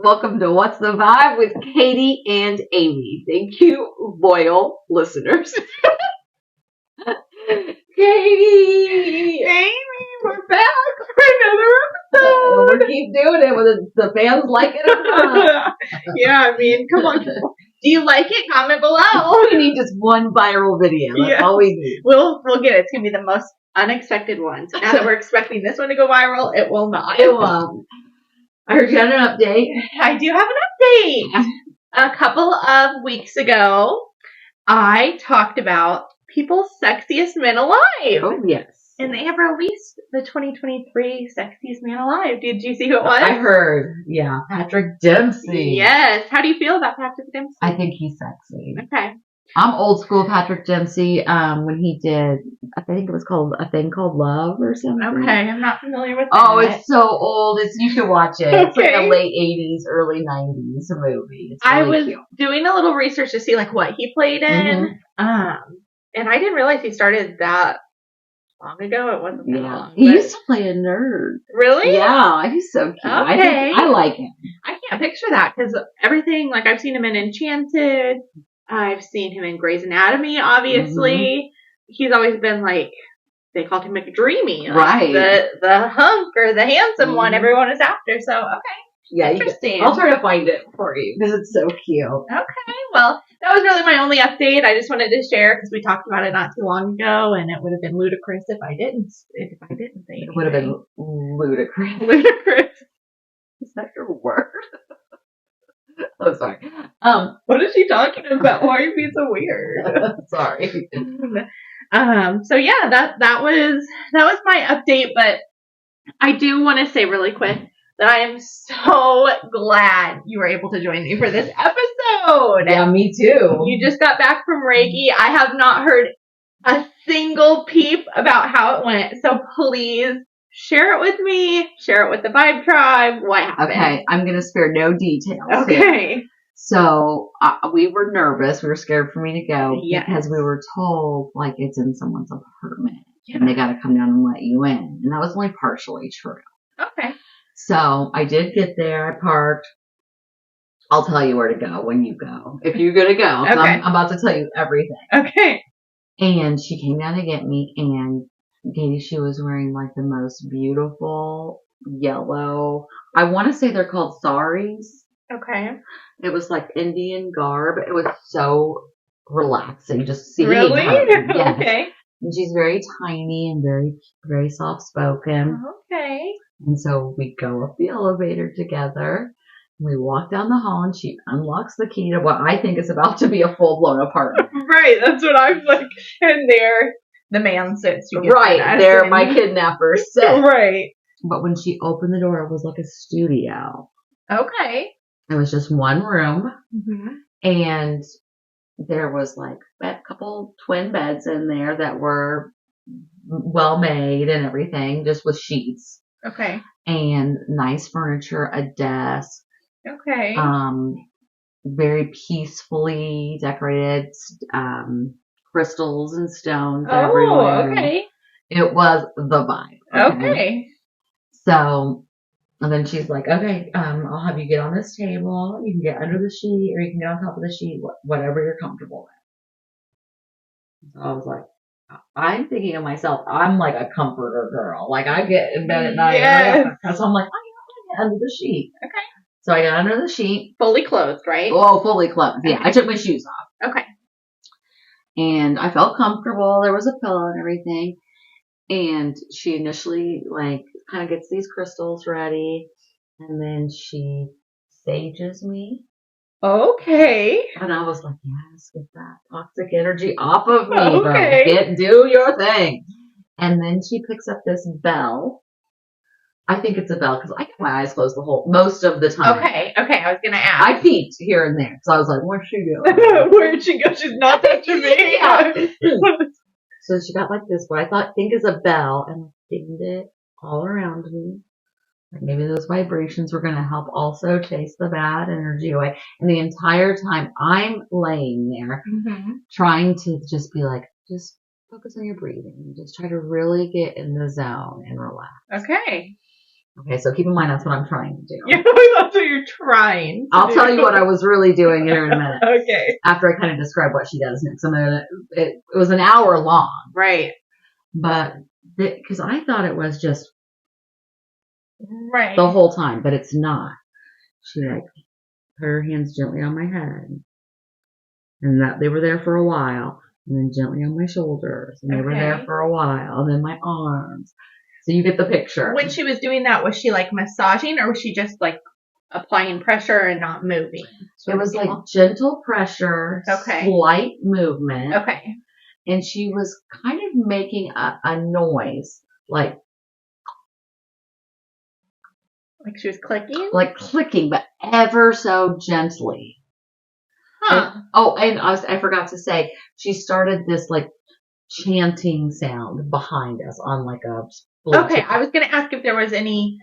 Welcome to What's the Vibe with Katie and Amy. Thank you, loyal listeners. Katie! Amy, we're back for another episode. We'll keep doing it whether the fans like it or not. Yeah, I mean, come on. Do you like it? Comment below. We need just one viral video. That's all we need. We'll get it. It's going to be the most unexpected one. So now that we're expecting this one to go viral, it will not. It won't. I heard you had an update. I do have an update. A couple of weeks ago, I talked about people's sexiest men alive. Oh, yes. And they have released the 2023 Sexiest Man Alive. Did you see who it was? I heard. Yeah. Patrick Dempsey. Yes. How do you feel about Patrick Dempsey? I think he's sexy. Okay. I'm old school Patrick Dempsey. When he did, I think it was called A Thing Called Love or something. Okay, I'm not familiar with that. Oh, it's so old. You should watch it. Okay. It's like a late 80s, early 90s movie. It's really I was cute. doing a little research to see like what he played in. And I didn't realize he started that long ago. It wasn't that long. He used to play a nerd. Really? Yeah, he's so cute. Okay. I like him. I can't picture that because everything, like I've seen him in Enchanted. I've seen him in Grey's Anatomy, obviously. Mm-hmm. He's always been like, they called him McDreamy. Like right. The hunk or the handsome one everyone is after. So, okay. Yeah, interesting. I'll try to find it for you because it's so cute. Okay, well, that was really my only update. I just wanted to share because we talked about it not too long ago, and it would have been ludicrous if I didn't say anything. It would have been ludicrous. Ludicrous. Is that your word? Oh, sorry. What is she talking about? Why are you being so weird? Sorry. So yeah, that was my update, but I do want to say really quick that I am so glad you were able to join me for this episode. Yeah, me too. You just got back from Reiki. I have not heard a single peep about how it went, so please share it with me. Share it with the Vibe Tribe. What happened? Okay, I'm going to spare no details. Okay. Here. So, we were nervous. We were scared for me to go because we were told, like, it's in someone's apartment. Yeah. And they got to come down and let you in. And that was only partially true. Okay. So, I did get there. I parked. I'll tell you where to go when you go. If you're going to go. Okay. I'm about to tell you everything. Okay. And she came down to get me, and Katie, she was wearing like the most beautiful yellow. I want to say they're called saris. Okay. It was like Indian garb. It was so relaxing just seeing really? her. Yes. Okay. And she's very tiny and very, very soft spoken. Okay. And so we go up the elevator together. We walk down the hall and she unlocks the key to what I think is about to be a full blown apartment. Right. That's what I'm like. And there. The man sits. Right, there my kidnapper sit. Right. But when she opened the door, it was like a studio. Okay. It was just one room. Mm-hmm. And there was like a couple twin beds in there that were well made and everything, just with sheets. Okay. And nice furniture, a desk. Okay. Very peacefully decorated, crystals and stones everywhere. Oh, okay. It was the vibe. Okay. So, and then she's like, okay, I'll have you get on this table. You can get under the sheet or you can get on top of the sheet, whatever you're comfortable with. So I was like, I'm thinking of myself, I'm like a comforter girl. Like I get in bed at night. Yes. So I'm like, I want to get under the sheet. Okay. So I got under the sheet. Fully clothed, right? Oh, fully clothed. Yeah. Okay. I took my shoes off. Okay. And I felt comfortable. There was a pillow and everything. And she initially, like, kind of gets these crystals ready. And then she sages me. Okay. And I was like, yes, get that toxic energy off of me, okay. Girl. Do your thing. And then she picks up this bell. I think it's a bell because I kept my eyes closed most of the time. Okay. I was going to ask. I peeked here and there. So I was like, where'd she go? Where'd she go? She's not touching me. Yeah. So she got like this, what I think is a bell, and dinged it all around me. Like maybe those vibrations were going to help also chase the bad energy away. And the entire time I'm laying there trying to just be like, just focus on your breathing. Just try to really get in the zone and relax. Okay. Okay, so keep in mind that's what I'm trying to do. Yeah, that's what you're trying to I'll do. tell you what I was really doing here in a minute. Okay. After I kind of describe what she does next. It was an hour long. Right. But, because I thought it was just Right. the whole time, but it's not. She like put her hands gently on my head. And that they were there for a while. And then gently on my shoulders. And they were there for a while. And then my arms. So you get the picture. When she was doing that, was she like massaging or was she just like applying pressure and not moving? It was like gentle pressure, slight movement. Okay. And she was kind of making a noise. Like she was clicking? Like clicking, but ever so gently. Huh. And I forgot to say, she started this like chanting sound behind us on like a Bluetooth. Okay, I was going to ask if there was any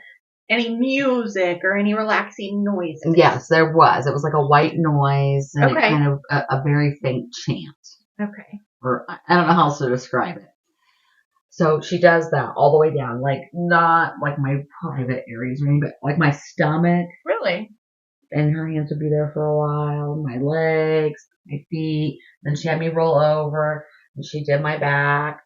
music or any relaxing noises. Yes, there was. It was like a white noise and it kind of a very faint chant. Okay. Or I don't know how else to describe it. So she does that all the way down, like not like my private areas or anything, but like my stomach. Really? And her hands would be there for a while, my legs, my feet. Then she had me roll over and she did my back.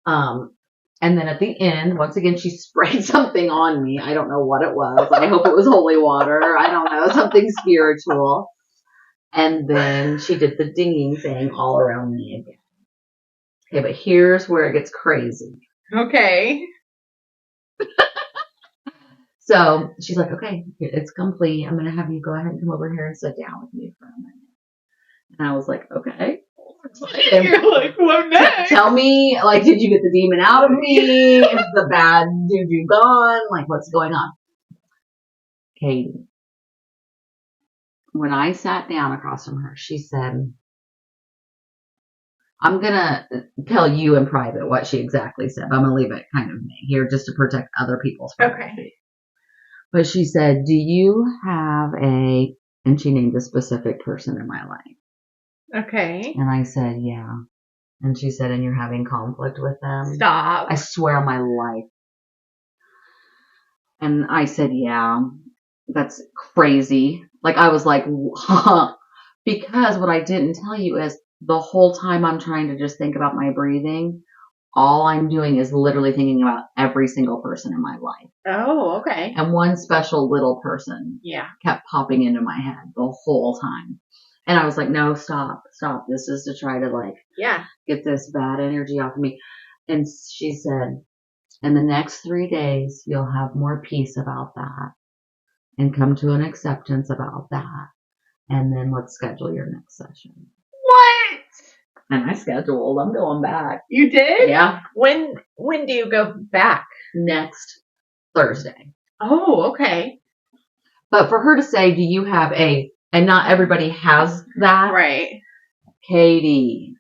And then at the end, once again, she sprayed something on me. I don't know what it was. I hope it was holy water. I don't know, something spiritual. And then she did the dinging thing all around me again. Okay, but here's where it gets crazy. Okay. So she's like, okay, it's complete. I'm going to have you go ahead and come over here and sit down with me for a minute. And I was like, okay. You're like, what next? Tell me, like, did you get the demon out of me? Is the bad juju gone? Like, what's going on? Kadi, when I sat down across from her, she said, I'm going to tell you in private what she exactly said. But I'm going to leave it kind of here just to protect other people's privacy. Okay. But she said, do you have and she named a specific person in my life. Okay. And I said, yeah. And she said, and you're having conflict with them? Stop. I swear on my life. And I said, yeah, that's crazy. Like, I was like, because what I didn't tell you is the whole time I'm trying to just think about my breathing, all I'm doing is literally thinking about every single person in my life. Oh, okay. And one special little person kept popping into my head the whole time. And I was like, no, stop. This is to try to like get this bad energy off of me. And she said, in the next 3 days, you'll have more peace about that and come to an acceptance about that. And then let's schedule your next session. What? And I scheduled. I'm going back. You did? Yeah. When do you go back? Next Thursday. Oh, okay. But for her to say, do you have and not everybody has that. Right. Kadi.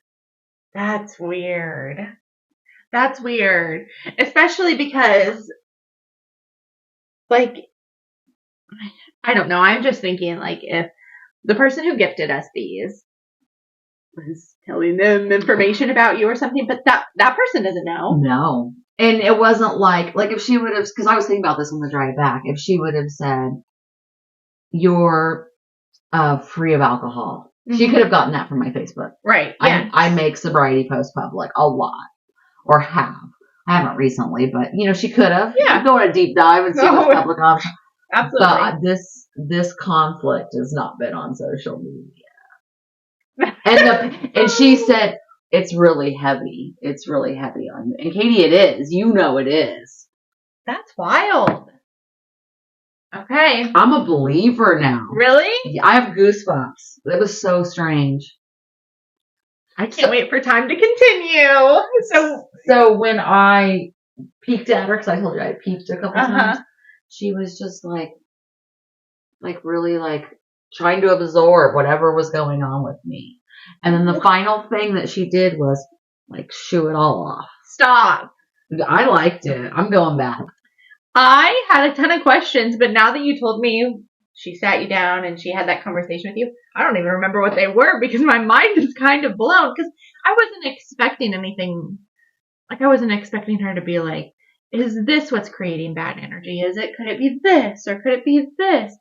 That's weird. Especially because, like, I don't know. I'm just thinking, like, if the person who gifted us these was telling them information about you or something, but that person doesn't know. No. And it wasn't like if she would have, because I was thinking about this on the drive back, if she would have said, you're free of alcohol. Mm-hmm. She could have gotten that from my Facebook. Right. Yeah. I make sobriety posts public a lot. Or have. I haven't recently, but, she could have. Yeah. Go on a deep dive and see what's public option. Absolutely. But this conflict has not been on social media. And she said, it's really heavy. It's really heavy on you. And Kadi, it is. It is. That's wild. Okay. I'm a believer now. Really? I have goosebumps. It was so strange. I can't wait for time to continue. So when I peeked at her, because I told you I peeked a couple times, she was just like really like trying to absorb whatever was going on with me. And then the final thing that she did was like shoo it all off. Stop. I liked it. I'm going back. I had a ton of questions, but now that you told me she sat you down and she had that conversation with you, I don't even remember what they were because my mind is kind of blown because I wasn't expecting anything. Like, I wasn't expecting her to be like, is this what's creating bad energy? Could it be this or could it be this?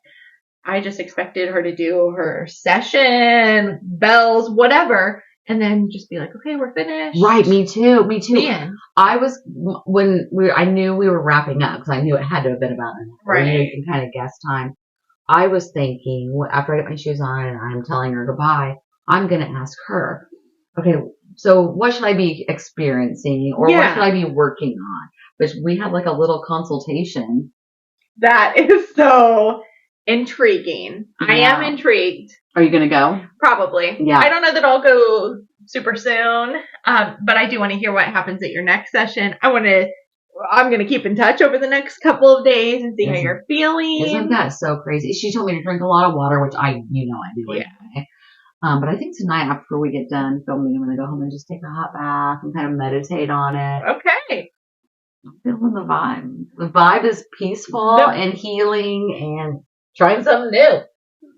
I just expected her to do her session, bells, whatever, and then just be like, okay, we're finished. Right, me too. Man. I knew we were wrapping up because I knew it had to have been about an hour. Right. You can kind of guess time. I was thinking, after I get my shoes on and I'm telling her goodbye, I'm going to ask her, okay, so what should I be experiencing or what should I be working on? But we had like a little consultation. That is so intriguing. Yeah. I am intrigued. Are you going to go? Probably. Yeah. I don't know that I'll go super soon, but I do want to hear what happens at your next session. I'm going to keep in touch over the next couple of days and see how you're feeling. Isn't that so crazy? She told me to drink a lot of water, which I do anyway. But I think tonight after we get done filming, I'm going to go home and just take a hot bath and kind of meditate on it. Okay. I'm feeling the vibe. The vibe is peaceful and healing and trying something new.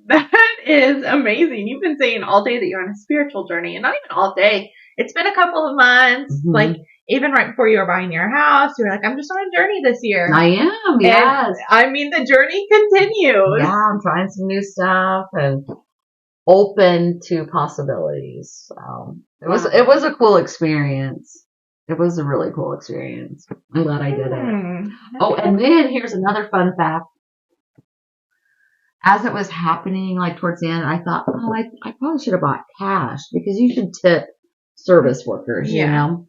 That is amazing. You've been saying all day that you're on a spiritual journey, and not even all day. It's been a couple of months. Mm-hmm. Like, even right before you were buying your house, you were like, I'm just on a journey this year. I am, yes. And, I mean, the journey continues. Yeah, I'm trying some new stuff and open to possibilities. So it was a cool experience. It was a really cool experience. I'm glad I did it. Oh, and then here's another fun fact. As it was happening, like towards the end, I thought, I probably should have bought cash because you should tip service workers, you know?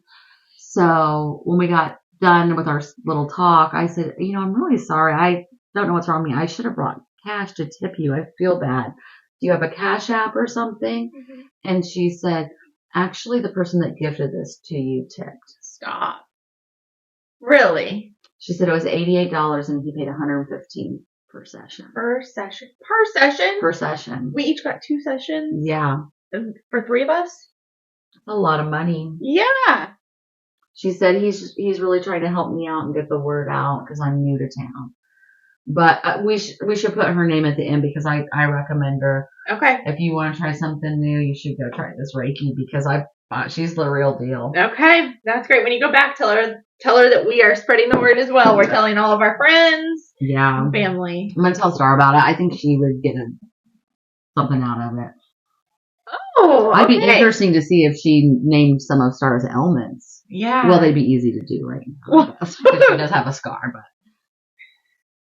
So when we got done with our little talk, I said, I'm really sorry. I don't know what's wrong with me. I should have brought cash to tip you. I feel bad. Do you have a Cash App or something? Mm-hmm. And she said, actually, the person that gifted this to you tipped. Stop. Really? She said it was $88 and he paid $115 per session. Per session? Per session. We each got 2 sessions? Yeah. For 3 of us? That's a lot of money. Yeah. She said he's really trying to help me out and get the word out because I'm new to town. But we should put her name at the end because I recommend her. Okay. If you want to try something new, you should go try this Reiki because she's the real deal. Okay, that's great. When you go back, tell her that we are spreading the word as well. We're telling all of our friends, and family. I'm gonna tell Star about it. I think she would get something out of it. Oh, okay. It'd be interesting to see if she named some of Star's ailments. Yeah. Well, they'd be easy to do right now. Because she does have a scar, but.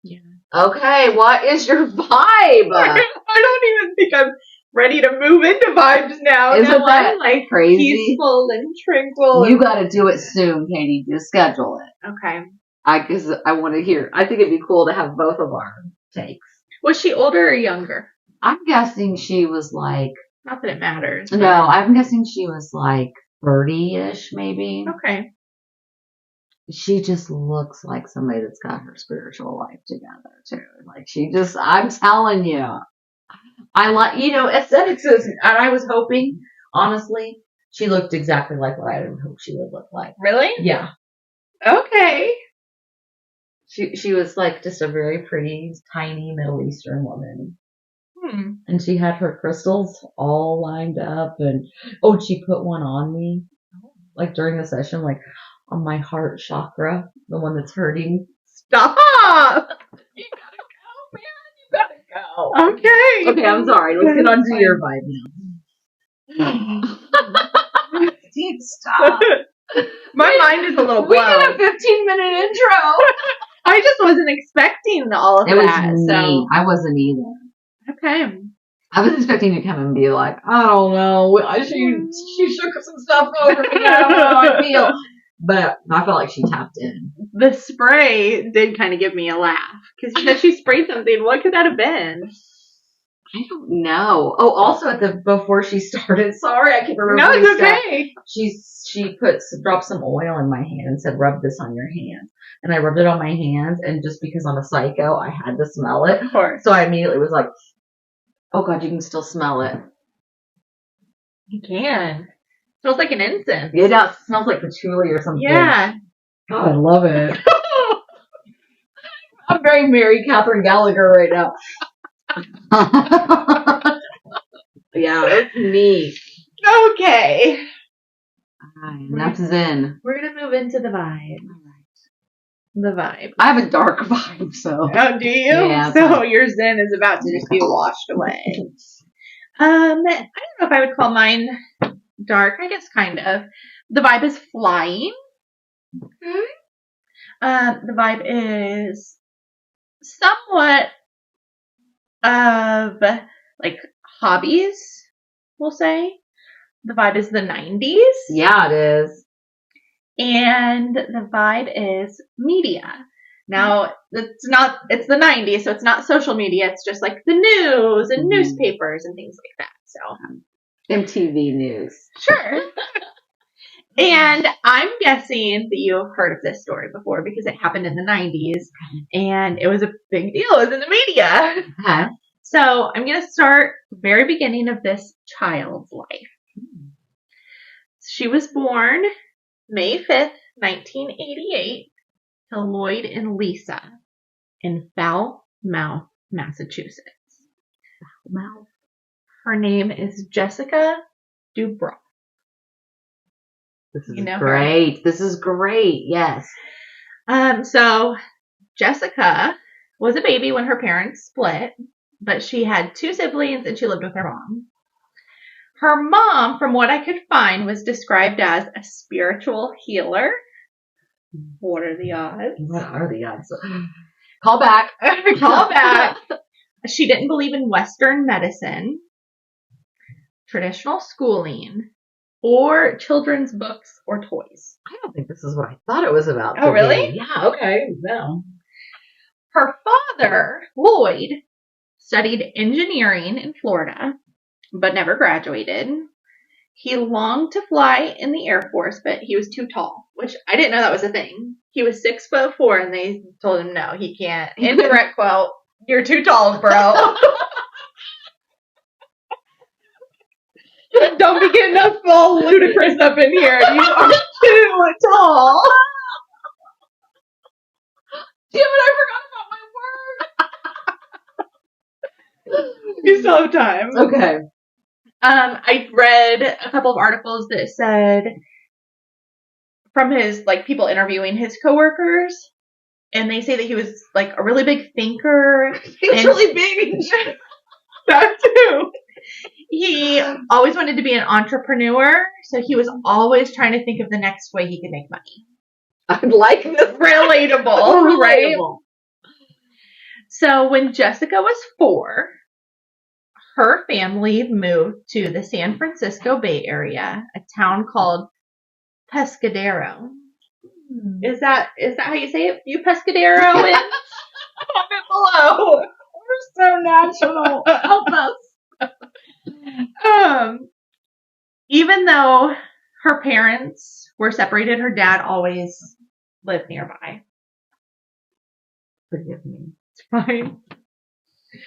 Yeah. Okay, what is your vibe? I don't even think I'm ready to move into vibes now. Isn't that like crazy? Peaceful and tranquil. You got to do it soon, Katie. Just schedule it. Okay. Because I want to hear. I think it'd be cool to have both of our takes. Was she older or younger? I'm guessing she was like. Not that it matters. No, I'm guessing she was like 30-ish, maybe. Okay. She just looks like somebody that's got her spiritual life together, too. Like, I'm telling you. I like, aesthetics is, and I was hoping, honestly, she looked exactly like what I would hope she would look like. Really? Yeah. Okay. She was like just a very pretty, tiny Middle Eastern woman. And she had her crystals all lined up and, she put one on me, like during the session, like on my heart chakra, the one that's hurting. Stop! You gotta go, man. You gotta go. Okay. Okay, I'm sorry. Let's get on to your vibe now. Steve, stop. My mind is a little blown. We did a 15-minute intro. I just wasn't expecting all of that. So I wasn't either. Okay. I was expecting you to come and be like, I don't know. She shook some stuff over me. I don't know how I feel. But I felt like she tapped in. The spray did kind of give me a laugh. Because you said she sprayed something. What could that have been? I don't know. Oh, also before she started, sorry, I keep remembering. No, it's okay. She dropped some oil in my hand and said, rub this on your hands. And I rubbed it on my hands, and just because I'm a psycho, I had to smell it. Of course. So I immediately was like, oh God, you can still smell it. You can. It smells like an incense. Yeah, it smells like patchouli or something. Yeah. Oh, I love it. I'm very Mary Catherine Gallagher right now. Yeah, it's neat. Okay. Enough zen. We're going to move into the vibe. All right. the vibe. I have a dark vibe, so. Oh, do you? Yeah. So your zen is about to just be washed away. I don't know if I would call mine dark. I guess kind of. The vibe is flying. Okay. The vibe is somewhat of like hobbies, we'll say. The vibe is the 90s. Yeah, it is. And the vibe is media. Now, it's the 90s, so it's not social media. It's just like the news and newspapers and things like that. So MTV News. Sure. And I'm guessing that you've heard of this story before because it happened in the 90s and it was a big deal. It was in the media. Okay. So I'm going to start the very beginning of this child's life. She was born May 5th, 1988 to Lloyd and Lisa in Falmouth, Massachusetts. Falmouth. Her name is Jessica Dubroff. This is great. This is great. Yes. So Jessica was a baby when her parents split, but she had 2 siblings and she lived with her mom. Her mom, from what I could find, was described as a spiritual healer. What are the odds? What are the odds? Call back. Call back. She didn't believe in Western medicine, traditional schooling, or children's books or toys. I don't think this is what I thought it was about. Oh, really? Yeah, okay. No. Her father, Lloyd, studied engineering in Florida, but never graduated. He longed to fly in the Air Force, but he was too tall, which I didn't know that was a thing. He was 6'4", and they told him no, he can't. Indirect quote, "You're too tall, bro." Don't be getting us all ludicrous up in here. You are too tall. Damn it, I forgot about my word. You still have time. Okay. I read a couple of articles that said from his, like, people interviewing his coworkers, and they say that he was, like, a really big thinker. He's really big. That too. He always wanted to be an entrepreneur, so he was always trying to think of the next way he could make money. I like this. Relatable, right? So when Jessica was 4, her family moved to the San Francisco Bay Area, a town called Pescadero. Is that how you say it? You Pescadero? Comment below. We're so national. Help us. Even though her parents were separated, her dad always lived nearby. Forgive me. It's fine.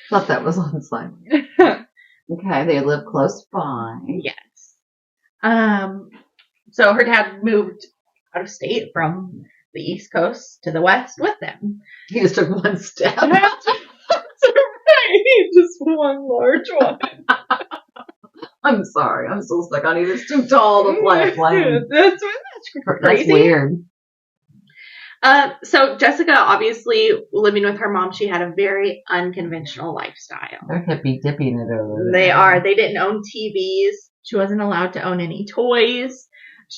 Thought that was on slide. Okay, they live close by. Yes. So her dad moved out of state from the East Coast to the West with them. He just took one step. That's right. Just one large one. I'm sorry. I'm still stuck on either. It's too tall to play a plane. That's crazy. That's weird. So Jessica, obviously, living with her mom, she had a very unconventional lifestyle. They're hippy-dipping it over there. They are. They didn't own TVs. She wasn't allowed to own any toys.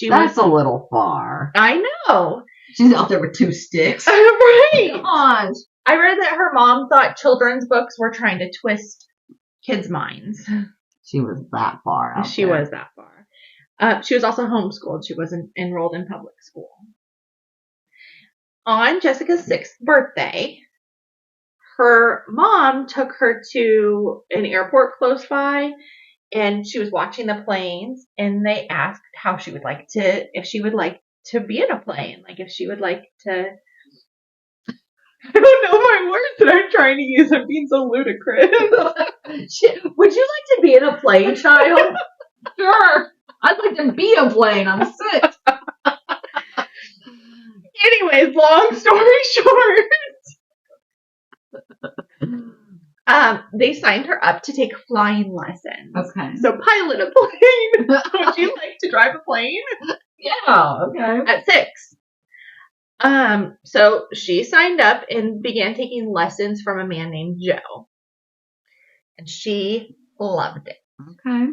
That's a little far. I know. She's out there with 2 sticks. Right. Come on. I read that her mom thought children's books were trying to twist kids' minds. She was that far out She there. was that far. She was also homeschooled. She wasn't enrolled in public school. On Jessica's 6th birthday, her mom took her to an airport close by, and she was watching the planes, and they asked how she would like to, if she would like to be in a plane, like if she would like to. I don't know my words that I'm trying to use. I'm being so ludicrous. Would you like to be in a plane, child? Sure. I'd like to be a plane. I'm 6. Anyways, long story short, they signed her up to take flying lessons. Okay. So pilot a plane. Would you like to drive a plane? Yeah. Okay. At 6. So she signed up and began taking lessons from a man named Joe. And she loved it. Okay.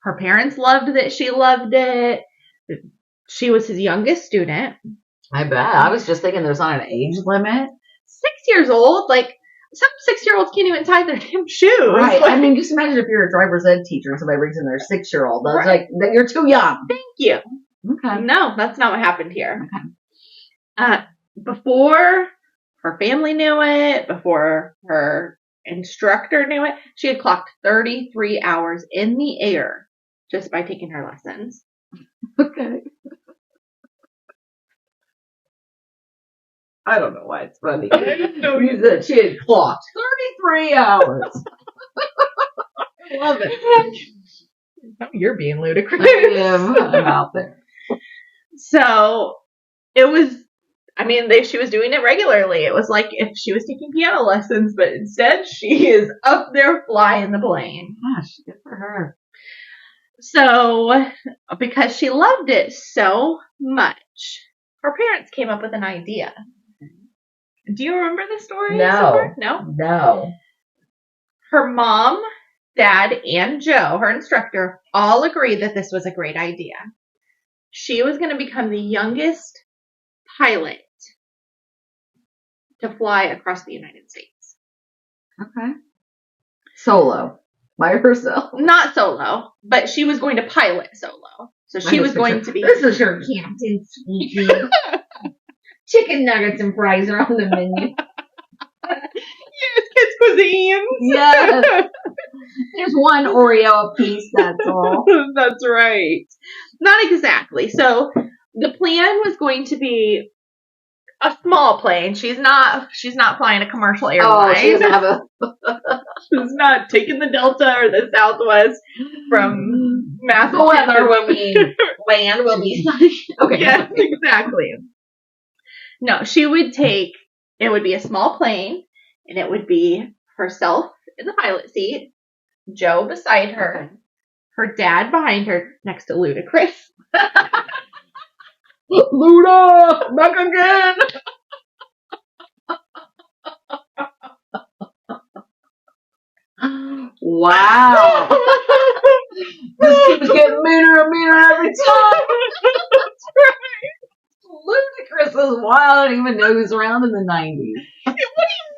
Her parents loved that she loved it. She was his youngest student. I bet. I was just thinking there's not an age limit. 6 years old. Like, some 6-year-olds can't even tie their damn shoes. Right. Like, I mean, just imagine if you're a driver's ed teacher and somebody brings in their 6-year-old. That's right. like, you're too young. Thank you. Okay. No, that's not what happened here. Okay. Before her family knew it, before her instructor knew it, she had clocked 33 hours in the air just by taking her lessons. Okay. I don't know why it's funny. You said she had clocked 33 hours. I love it. You're being ludicrous. I am. I'm out there. So it was, I mean, she was doing it regularly. It was like if she was taking piano lessons, but instead she is up there flying the plane. Gosh, good for her. So, because she loved it so much, her parents came up with an idea. Do you remember the story? No. No? Her mom, dad, and Joe, her instructor, all agreed that this was a great idea. She was going to become the youngest pilot to fly across the United States. Okay. Solo. By herself. Not solo, but she was going to pilot solo. So she was going to be... This is your Captain speaking. Chicken nuggets and fries are on the menu. Yes, kids' cuisine. Yes. There's one Oreo apiece, that's all. That's right. Not exactly. So the plan was going to be a small plane. She's not flying a commercial airline. Oh, she doesn't have a... She's not taking the Delta or the Southwest from Massachusetts. Weather will be... land will be sunny. Okay. Yes, exactly. No, she would take... It would be a small plane, and it would be herself in the pilot seat, Joe beside her, her dad behind her next to Ludacris. Luda! Back again! Wow. This keeps getting meaner and meaner every time. That's right. Ludacris is wild. I don't even know who's around in the 90s. What do you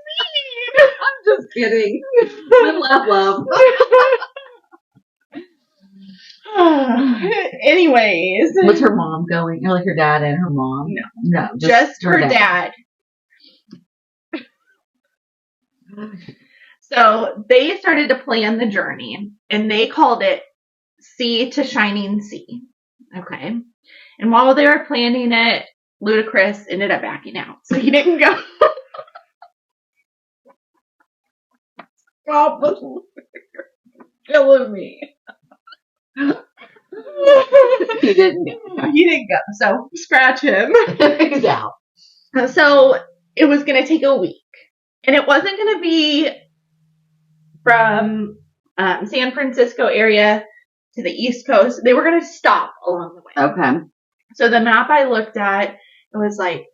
mean? I'm just kidding. Love. Anyways. Was her mom going? Or like her dad and her mom? No. Just her dad. So they started to plan the journey, and they called it Sea to Shining Sea. Okay. And while they were planning it, Ludacris ended up backing out. So he didn't go. Stop this. Killing me. He didn't go. So scratch him. He's out. So it was going to take a week. And it wasn't going to be from San Francisco area to the East Coast. They were going to stop along the way. Okay. So the map I looked at, it was like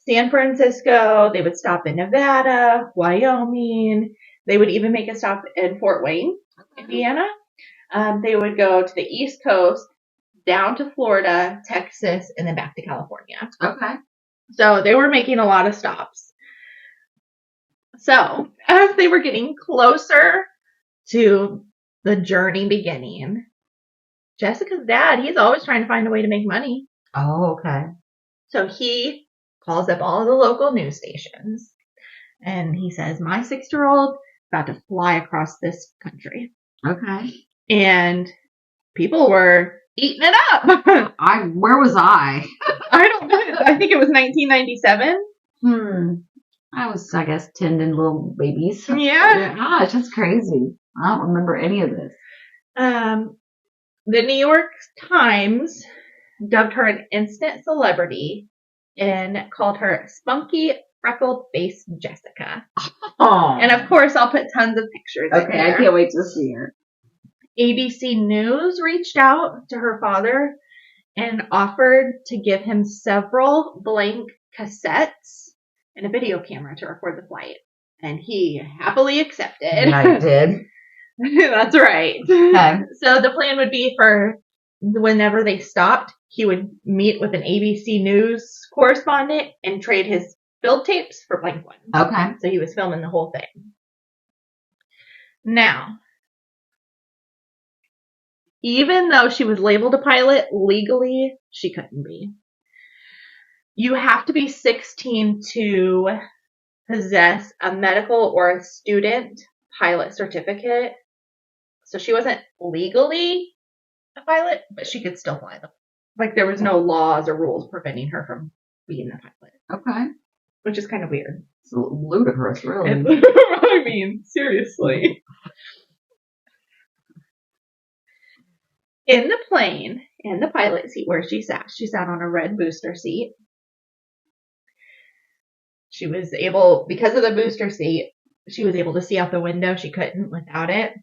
San Francisco. They would stop in Nevada, Wyoming. They would even make a stop in Fort Wayne, Indiana. They would go to the East Coast, down to Florida, Texas, and then back to California. Okay. So they were making a lot of stops. So as they were getting closer to the journey beginning, Jessica's dad, he's always trying to find a way to make money. Oh, okay. So he calls up all of the local news stations and he says, my 6-year-old about to fly across this country. Okay. And people were eating it up. Where was I? I don't know. I think it was 1997. I was, I guess, tending little babies. Yeah. Gosh, that's crazy. I don't remember any of this. The New York Times dubbed her an instant celebrity and called her spunky, freckled-faced Jessica. Oh. And of course, I'll put tons of pictures in Okay, there. I can't wait to see her. ABC News reached out to her father and offered to give him several blank cassettes, and a video camera to record the flight. And he happily accepted. Yeah, he did. That's right. Okay. So the plan would be for whenever they stopped, he would meet with an ABC News correspondent and trade his build tapes for blank ones. Okay. So he was filming the whole thing. Now, even though she was labeled a pilot, legally, she couldn't be. You have to be 16 to possess a medical or a student pilot certificate. So she wasn't legally a pilot, but she could still fly them. Like, there was no laws or rules preventing her from being a pilot. Okay. Which is kind of weird. It's ludicrous, really. I mean, seriously. In the plane, in the pilot seat where she sat on a red booster seat. She was able, because of the booster seat, she was able to see out the window. She couldn't without it.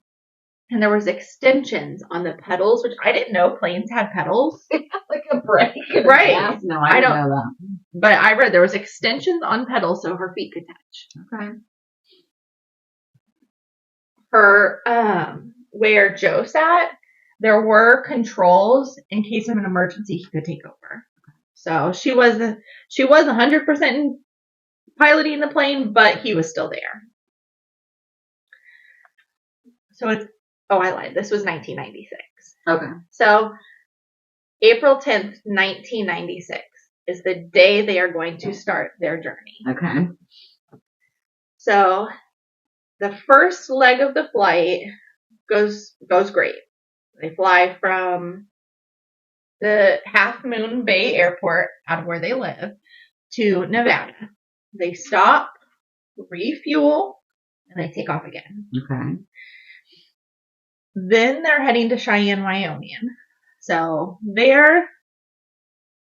And there was extensions on the pedals, which I didn't know planes had pedals. Like a brake. Right. Gas? No, I didn't know that. But I read there was extensions on pedals so her feet could touch. Okay. Her, where Joe sat, there were controls in case of an emergency he could take over. So she was 100% piloting the plane, but he was still there. So I lied. This was 1996. Okay. So April 10th, 1996 is the day they are going to start their journey. Okay. So the first leg of the flight goes great. They fly from the Half Moon Bay Airport, out of where they live, to Nevada. They stop, refuel, and they take off again. Okay. Then they're heading to Cheyenne, Wyoming. So there,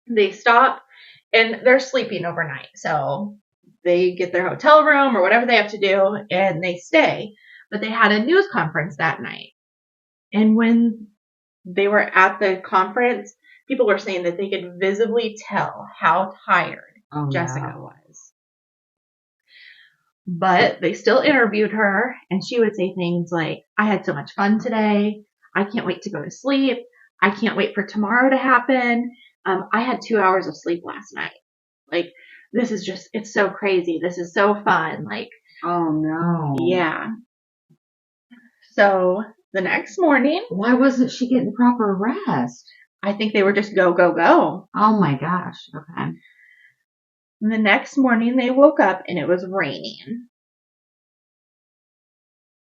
they stop, and they're sleeping overnight. So they get their hotel room or whatever they have to do, and they stay. But they had a news conference that night. And when they were at the conference, people were saying that they could visibly tell how tired Jessica was. But they still interviewed her, and she would say things like, I had so much fun today. I can't wait to go to sleep. I can't wait for tomorrow to happen. I had 2 hours of sleep last night. Like, this is just, it's so crazy. This is so fun. Like, oh no. Yeah. So the next morning. Why wasn't she getting proper rest? I think they were just go, go, go. Oh my gosh. Okay. And the next morning they woke up and it was raining.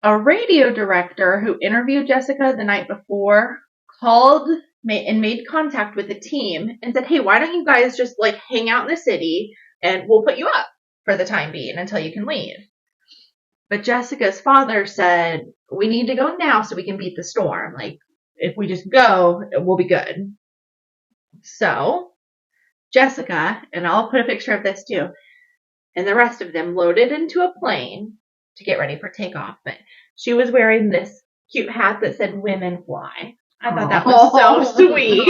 A radio director who interviewed Jessica the night before called and made contact with the team and said, hey, why don't you guys just like hang out in the city and we'll put you up for the time being until you can leave. But Jessica's father said, we need to go now so we can beat the storm. Like, if we just go, we'll be good. So Jessica, and I'll put a picture of this too, and the rest of them loaded into a plane to get ready for takeoff. But she was wearing this cute hat that said women fly. I thought that was so sweet.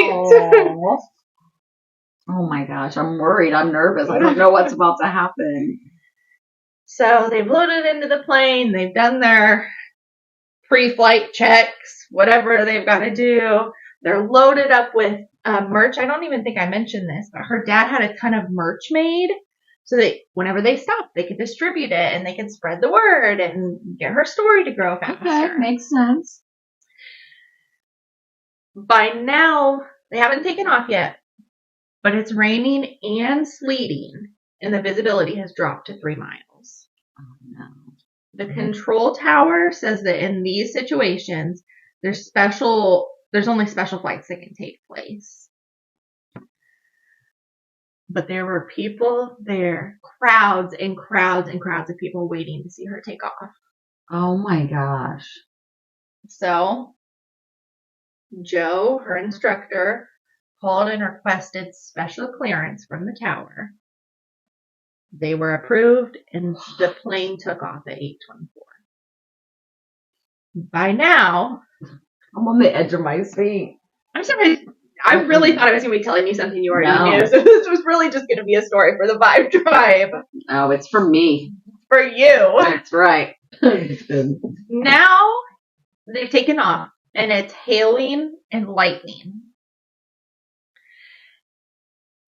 Oh my gosh, I'm worried. I'm nervous. I don't know what's about to happen. So they've loaded into the plane. They've done their pre-flight checks, whatever they've got to do. They're loaded up with merch. I don't even think I mentioned this, but her dad had a ton of merch made. So that whenever they stopped, they could distribute it and they could spread the word and get her story to grow faster. Okay, makes sense. By now, they haven't taken off yet, but it's raining and sleeting, and the visibility has dropped to 3 miles. Oh no. The control tower says that in these situations, there's only special flights that can take place. But there were people there, crowds and crowds and crowds of people waiting to see her take off. Oh my gosh. So Joe, her instructor, called and requested special clearance from the tower. They were approved, and the plane took off at 8:24. By now, I'm on the edge of my seat. I'm surprised I really thought I was going to be telling you something you already No. knew. So this was really just going to be a story for the Vibe Tribe. Oh, it's for me. For you. That's right. Now they've taken off, and it's hailing and lightning.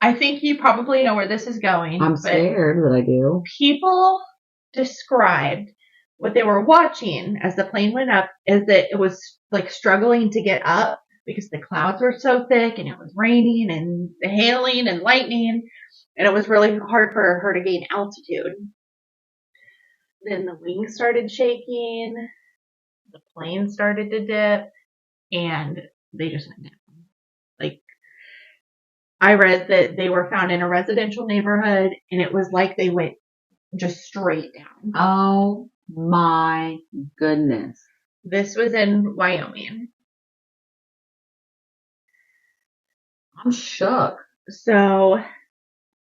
I think you probably know where this is going. I'm scared that I do. People described what they were watching as the plane went up is that it was like struggling to get up because the clouds were so thick and it was raining and hailing and lightning, and it was really hard for her to gain altitude. Then the wings started shaking, the plane started to dip, and they just went down. Like, I read that they were found in a residential neighborhood, and it was like they went just straight down. Oh my goodness. This was in Wyoming. I'm shook. So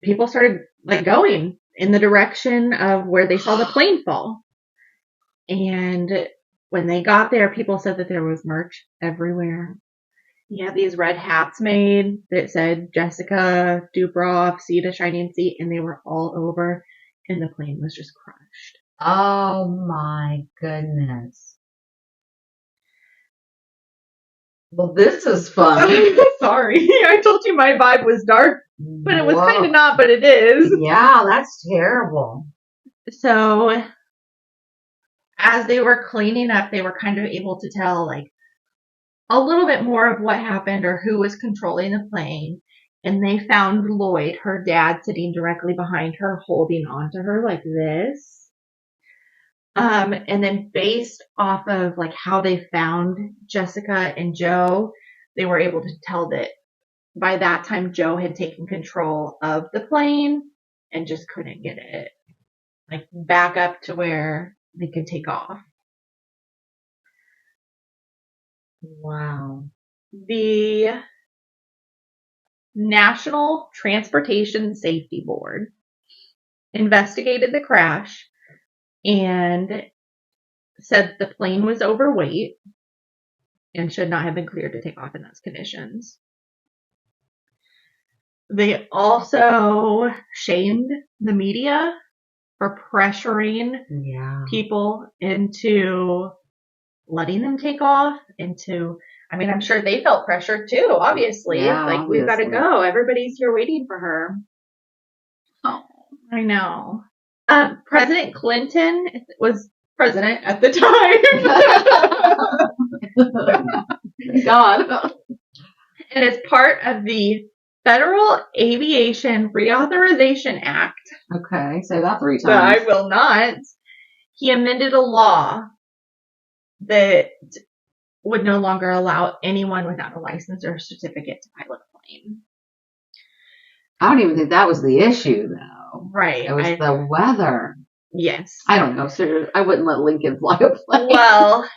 people started like going in the direction of where they saw the plane fall. And when they got there, people said that there was merch everywhere. He had these red hats made that said Jessica Dubroff, Sea to Shining Sea, and they were all over, and the plane was just crushed. Oh my goodness. Well, this is fun. Sorry, I told you my vibe was dark, but it was kind of not, but it is. Yeah, that's terrible. So as they were cleaning up, they were kind of able to tell like a little bit more of what happened or who was controlling the plane. And they found Lloyd, her dad, sitting directly behind her, holding on to her like this. And then based off of like how they found Jessica and Joe, they were able to tell that by that time Joe had taken control of the plane and just couldn't get it like back up to where they could take off. Wow. The National Transportation Safety Board investigated the crash and said the plane was overweight and should not have been cleared to take off in those conditions. They also shamed the media for pressuring people into letting them take off, I'm sure they felt pressured too, obviously. Yeah, like, obviously. We've got to go. Everybody's here waiting for her. Oh, I know. President Clinton was president at the time. God. And as part of the Federal Aviation Reauthorization Act. Okay, say that 3 times. But I will not. He amended a law that would no longer allow anyone without a license or a certificate to pilot a plane. I don't even think that was the issue, though. Right. It was the weather. Yes. I don't know, sir. I wouldn't let Lincoln fly a plane. Well,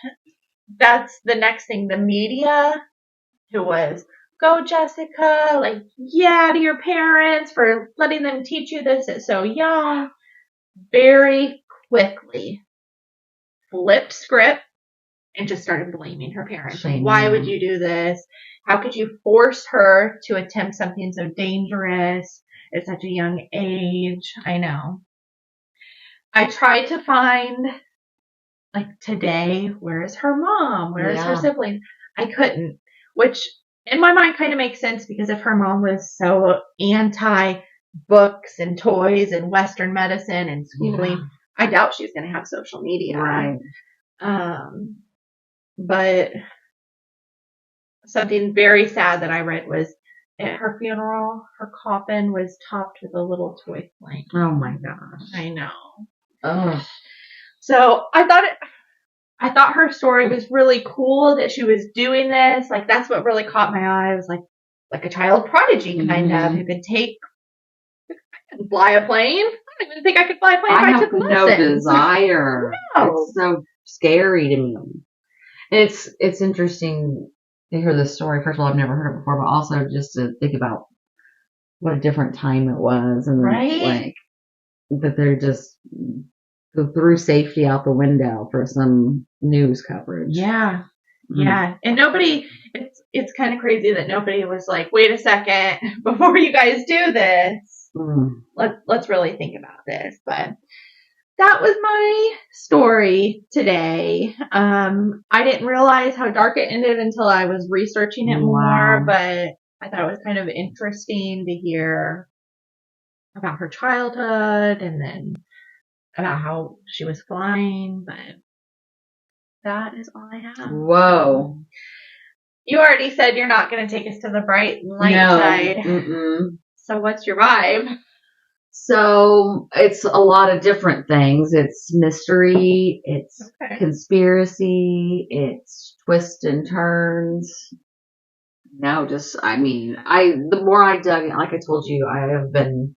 that's the next thing. The media, who was, go Jessica, like, yeah, to your parents for letting them teach you this at so young, very quickly flipped script and just started blaming her parents. Like, why would you do this? How could you force her to attempt something so dangerous at such a young age? I know. I tried to find, like, today, where is her mom? Where is her sibling? I couldn't, which in my mind kind of makes sense because if her mom was so anti-books and toys and Western medicine and schooling, I doubt she's going to have social media. Right. But something very sad that I read was at her funeral, her coffin was topped with a little toy plane. Oh my gosh. I know. Ugh. So I thought her story was really cool that she was doing this. Like, that's what really caught my eye. It was like a child prodigy kind of who could take and fly a plane. I don't even think I could fly a plane if I took lessons. I have no desire. No. It's so scary to me. It's interesting to hear this story. First of all, I've never heard it before, but also just to think about what a different time it was, and like that they're just threw safety out the window for some news coverage. Yeah. Yeah. And nobody, it's kind of crazy that nobody was like, wait a second, before you guys do this, let's really think about this. But that was my story today. I didn't realize how dark it ended until I was researching it more, but I thought it was kind of interesting to hear about her childhood and then about how she was flying, but that is all I have. Whoa. You already said you're not going to take us to the bright light side. Mm-mm. So what's your vibe? So it's a lot of different things. It's mystery, it's conspiracy, it's twists and turns. No, the more I dug in, like I told you, I have been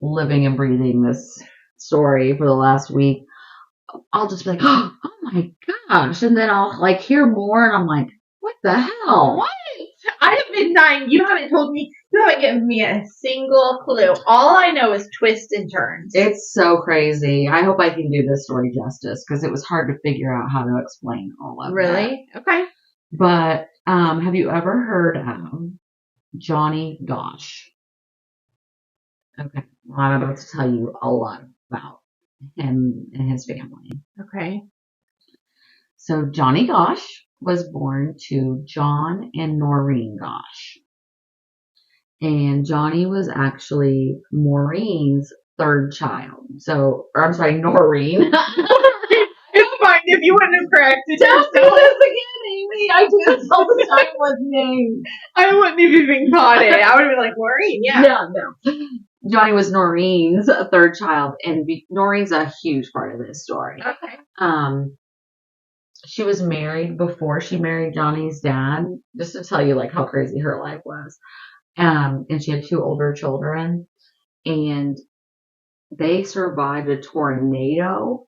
living and breathing this story for the last week. I'll just be like, oh my gosh. And then I'll like hear more and I'm like, what the hell? What? I have been dying. You haven't told me, you haven't given me a single clue. All I know is twists and turns. It's so crazy. I hope I can do this story justice because it was hard to figure out how to explain all of it. Really? Okay. But have you ever heard of Johnny Gosch? Okay. Well, I'm about to tell you a lot about him and his family. Okay. So Johnny Gosch was born to John and Noreen Gosch. And Johnny was actually Maureen's third child. Noreen. It's fine if you wouldn't have corrected yourself. Don't do this again, Amy. I do this all the time with names. I wouldn't have even caught it. I would have been like, Maureen, yeah. No. Johnny was Noreen's third child, and Noreen's a huge part of this story. Okay. She was married before she married Johnny's dad, just to tell you like how crazy her life was. And she had 2 older children, and they survived a tornado.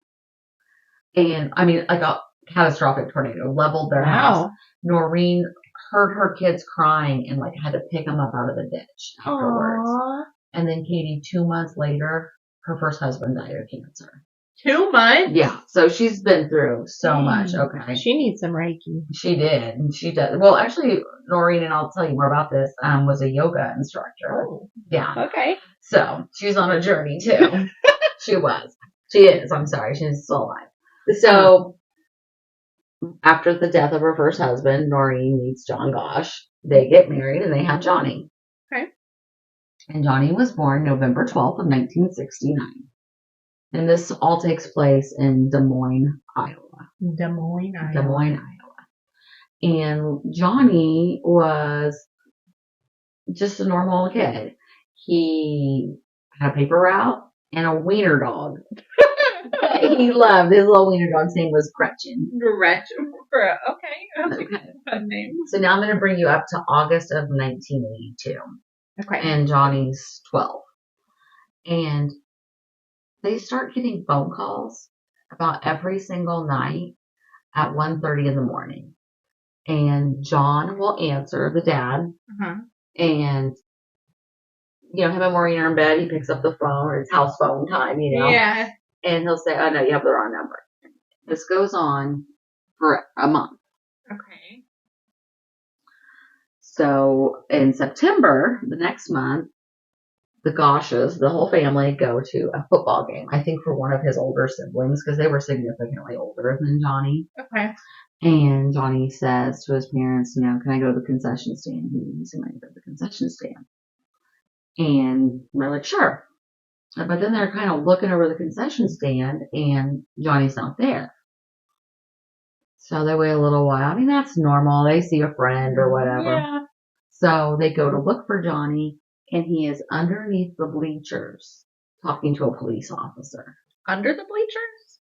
And like a catastrophic tornado leveled their house. Noreen heard her kids crying and like had to pick them up out of the ditch afterwards. Aww. And then Katie, 2 months later, her first husband died of cancer. 2 months? Yeah. So she's been through so much. Okay. She needs some Reiki. She did. And she does. Well, actually, Noreen, and I'll tell you more about this, was a yoga instructor. Oh. Yeah. Okay. So she's on a journey too. She was. She is. I'm sorry. She's still alive. So after the death of her first husband, Noreen meets John Gosch. They get married and they have Johnny. Okay. And Johnny was born November 12th of 1969. And this all takes place in Des Moines, Iowa. Des Moines, Iowa. And Johnny was just a normal kid. He had a paper route and a wiener dog. He loved his little wiener dog's name was Gretchen. Gretchen. Okay. Fun name. So now I'm going to bring you up to August of 1982. Okay. And Johnny's 12. And they start getting phone calls about every single night at 1:30 in the morning. And John will answer, the dad. Uh-huh. And, him and Maureen are in bed. He picks up the phone, or it's house phone time, Yeah. And he'll say, oh, no, you have the wrong number. This goes on for a month. Okay. So in September, the next month, the Gosches, the whole family, go to a football game. I think for one of his older siblings, because they were significantly older than Johnny. Okay. And Johnny says to his parents, can I go to the concession stand? He needs some money to go to the concession stand. And they're like, sure. But then they're kind of looking over the concession stand, and Johnny's not there. So they wait a little while. That's normal. They see a friend or whatever. Yeah. So they go to look for Johnny, and he is underneath the bleachers talking to a police officer. Under the bleachers?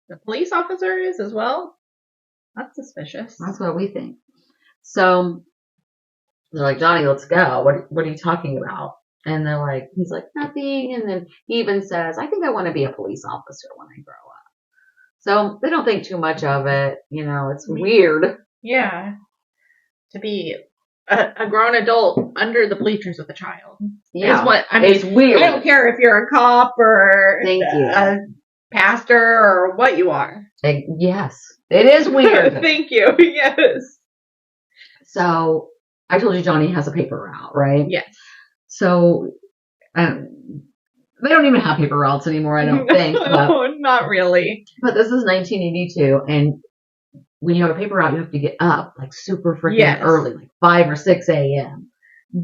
The police officer is as well? That's suspicious. That's what we think. So they're like, Johnny, let's go. What are you talking about? And he's like, nothing. And then he even says, I think I want to be a police officer when I grow up. So they don't think too much of it. It's weird. Yeah. To be a grown adult under the bleachers with a child. Yeah. Is what, it's weird. I don't care if you're a cop or Thank you. A pastor or what you are. Yes, It is weird. Thank you. Yes. So I told you Johnny has a paper route, right? Yes. So they don't even have paper routes anymore, I don't think. No, not really. But this is 1982, and when you have a paper route, you have to get up like super freaking early, like 5 or 6 a.m.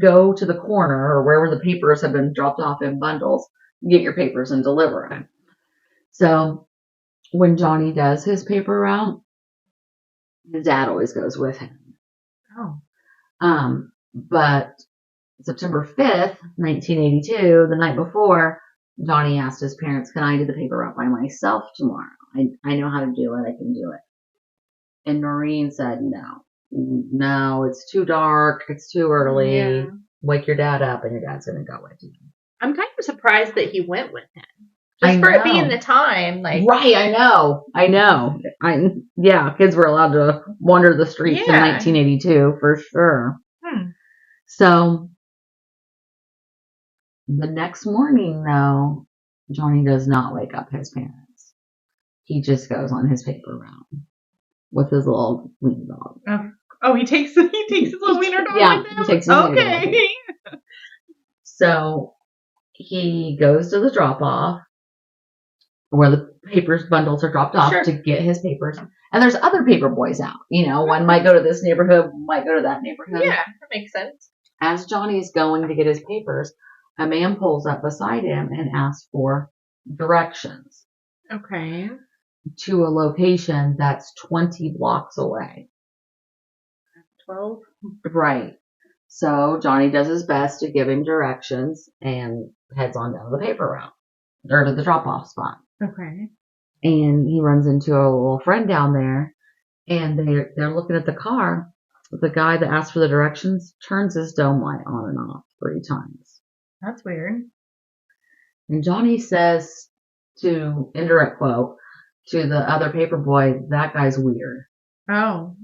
Go to the corner or wherever the papers have been dropped off in bundles, get your papers and deliver them. So when Johnny does his paper route, his dad always goes with him. Oh. But September 5th, 1982, the night before, Johnny asked his parents, can I do the paper route by myself tomorrow? I know how to do it. I can do it. And Noreen said, no, it's too dark. It's too early. Yeah. Wake your dad up and your dad's going to go with you. I'm kind of surprised that he went with him. Just for it being the time. Like. Right, I know. Yeah, kids were allowed to wander the streets in 1982 for sure. So the next morning, though, Johnny does not wake up his parents. He just goes on his paper route with his little wiener dog. Oh, he takes his little wiener dog. Yeah, with him? He takes his wiener dog. Okay. So he goes to the drop off where the papers bundles are dropped off to get his papers. And there's other paper boys out. You know, one might go to this neighborhood, one might go to that neighborhood. Yeah, that makes sense. As Johnny's going to get his papers, a man pulls up beside him and asks for directions. Okay. To a location that's 20 blocks away. 12? Right. So Johnny does his best to give him directions and heads on down to the paper route. Or to the drop-off spot. Okay. And he runs into a little friend down there, and they're looking at the car. The guy that asked for the directions turns his dome light on and off 3 times. That's weird. And Johnny says to, indirect quote, to the other paper boy, that guy's weird. Oh.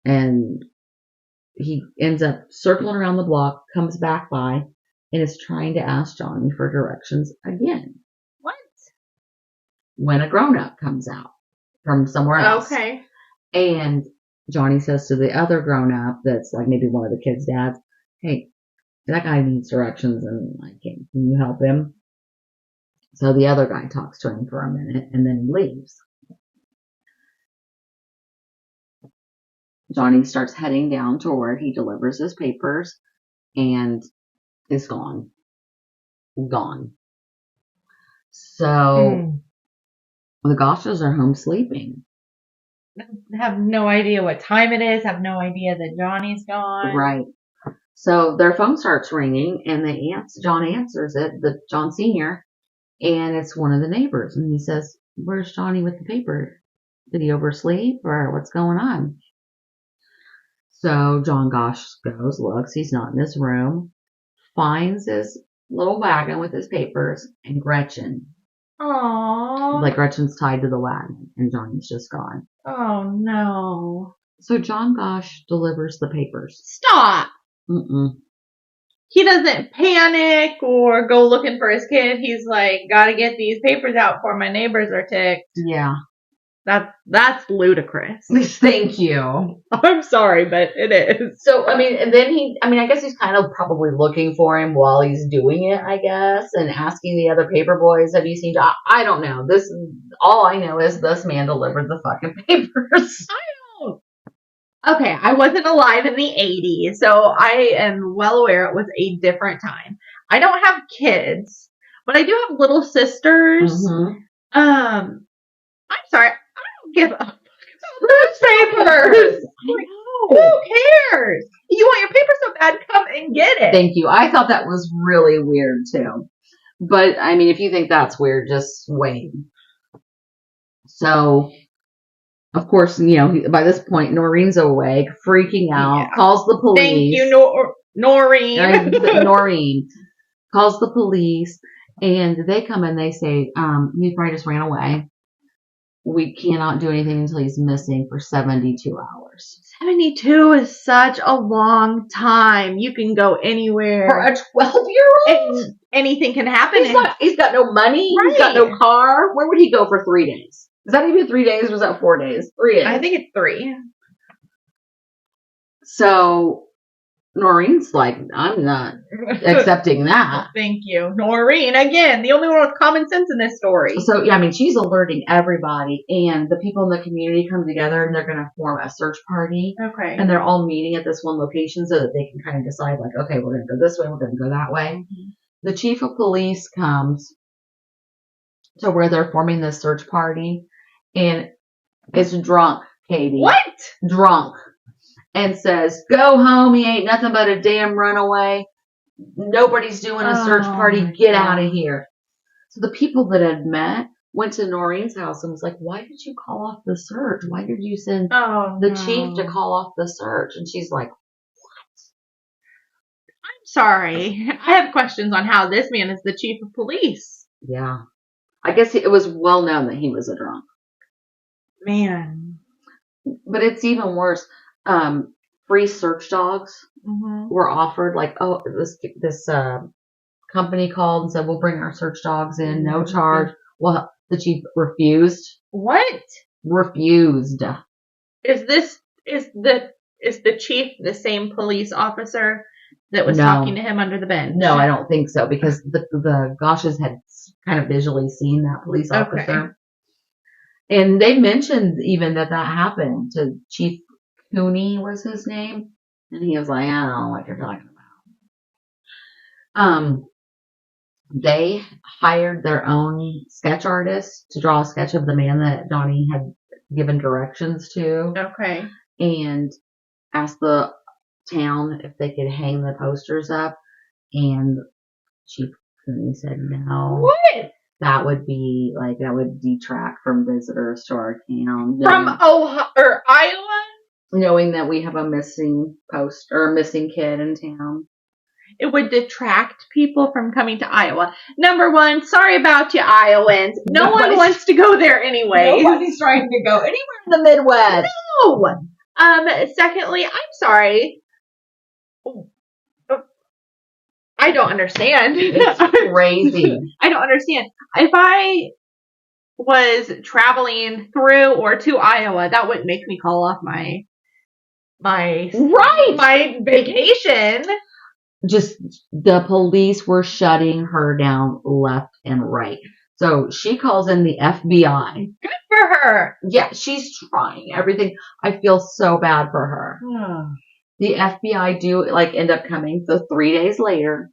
And he ends up circling around the block, comes back by, and is trying to ask Johnny for directions again. What? When a grown-up comes out from somewhere else. Okay. And Johnny says to the other grown-up that's like maybe one of the kids' dads, hey, that guy needs directions and like, can you help him? So the other guy talks to him for a minute and then he leaves. Johnny starts heading down to where he delivers his papers and is gone. Gone. So the Gosches are home sleeping. Have no idea what time it is. Have no idea that Johnny's gone. Right. So their phone starts ringing and John answers it, John Sr., and it's one of the neighbors. And he says, where's Johnny with the paper? Did he oversleep or what's going on? So John Gosch goes, looks, he's not in his room, finds his little wagon with his papers, and Gretchen. Aww. Like Gretchen's tied to the wagon, and Johnny's just gone. Oh, no. So John Gosch delivers the papers. Stop. Mm-mm. He doesn't panic or go looking for his kid. He's like, gotta get these papers out before my neighbors are ticked. Yeah. That's ludicrous. Thank you. I'm sorry, but it is. So, and then I guess he's kind of probably looking for him while he's doing it, I guess, and asking the other paper boys, have you seen John? I don't know. All I know is this man delivered the fucking papers. I don't. Okay, I wasn't alive in the 80s, so I am well aware it was a different time. I don't have kids, but I do have little sisters. Mm-hmm. I'm sorry. Give up. Newspapers. Who cares? You want your paper so bad, come and get it. Thank you. I thought that was really weird too. But if you think that's weird, just wait. So, of course, by this point, Noreen's awake, freaking out, calls the police. Thank you, Noreen. Noreen calls the police, and they come and they say, he probably just ran away. We cannot do anything until he's missing for 72 hours. 72 is such a long time. You can go anywhere. For a 12-year-old? Anything can happen. He's got no money. Right. He's got no car. Where would he go for 3 days? Is that even 3 days or was that 4 days? 3 days. I think it's 3. So Noreen's like, I'm not accepting that. Thank you. Noreen, again, the only one with common sense in this story. So, yeah, I mean, she's alerting everybody, and the people in the community come together, and they're going to form a search party. Okay. And they're all meeting at this one location so that they can kind of decide, like, okay, we're going to go this way, we're going to go that way. Mm-hmm. The chief of police comes to where they're forming this search party, and is drunk, Katie. What? Drunk. And says, go home, he ain't nothing but a damn runaway. Nobody's doing a search party. Get out of here. So the people that had met went to Noreen's house and was like, why did you call off the search? Why did you send the chief to call off the search? And she's like, what? I'm sorry. I have questions on how this man is the chief of police. Yeah. I guess it was well known that he was a drunk. Man. But it's even worse. Free search dogs were offered. Like, oh, this company called and said, we'll bring our search dogs in, no charge. Well, the chief refused. What? Refused. Is the chief the same police officer that was talking to him under the bench? No, I don't think so, because the Gosches had kind of visually seen that police officer. Okay. And they mentioned even that happened to Chief Cooney was his name. And he was like, I don't know what you're talking about. They hired their own sketch artist to draw a sketch of the man that Johnny had given directions to. Okay. And asked the town if they could hang the posters up. And Chief Cooney said no. What? That would be that would detract from visitors to our town. From Ohio or Iowa? Knowing that we have a missing missing kid in town. It would detract people from coming to Iowa. Number one, sorry about you, Iowans. No one wants to go there anyway. Nobody's trying to go anywhere in the Midwest. No. Secondly, I'm sorry. I don't understand. It's crazy. I don't understand. If I was traveling through or to Iowa, that wouldn't make me call off my vacation. Just the police were shutting her down left and right. So she calls in the FBI. Good for her. Yeah, she's trying everything. I feel so bad for her. The FBI do end up coming. So 3 days later,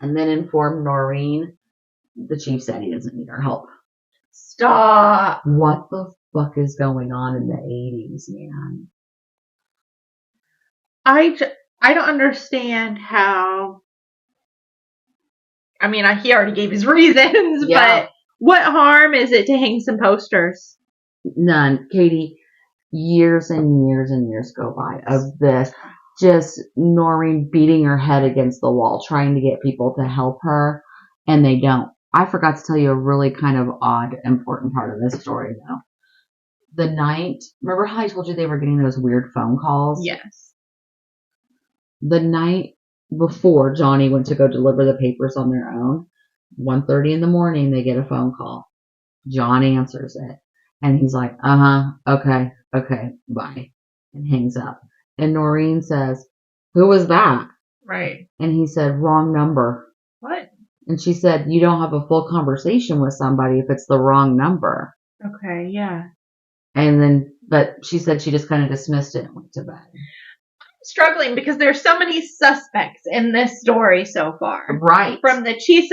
and then informed Noreen. The chief said he doesn't need our help. Stop. What the fuck is going on in the 80s, man? I don't understand how. I mean, he already gave his reasons, but what harm is it to hang some posters? None. Katie, years and years and years go by of this. Just Noreen beating her head against the wall, trying to get people to help her, and they don't. I forgot to tell you a really kind of odd, important part of this story, though. The night, remember how I told you they were getting those weird phone calls? Yes. The night before Johnny went to go deliver the papers on their own, 1:30 in the morning, they get a phone call. John answers it. And he's like, okay, bye. And hangs up. And Noreen says, who was that? Right. And he said, wrong number. What? And she said, you don't have a full conversation with somebody if it's the wrong number. Okay, yeah. And then, but she said she just kind of dismissed it and went to bed. I'm struggling because there's so many suspects in this story so far. Right. From the chief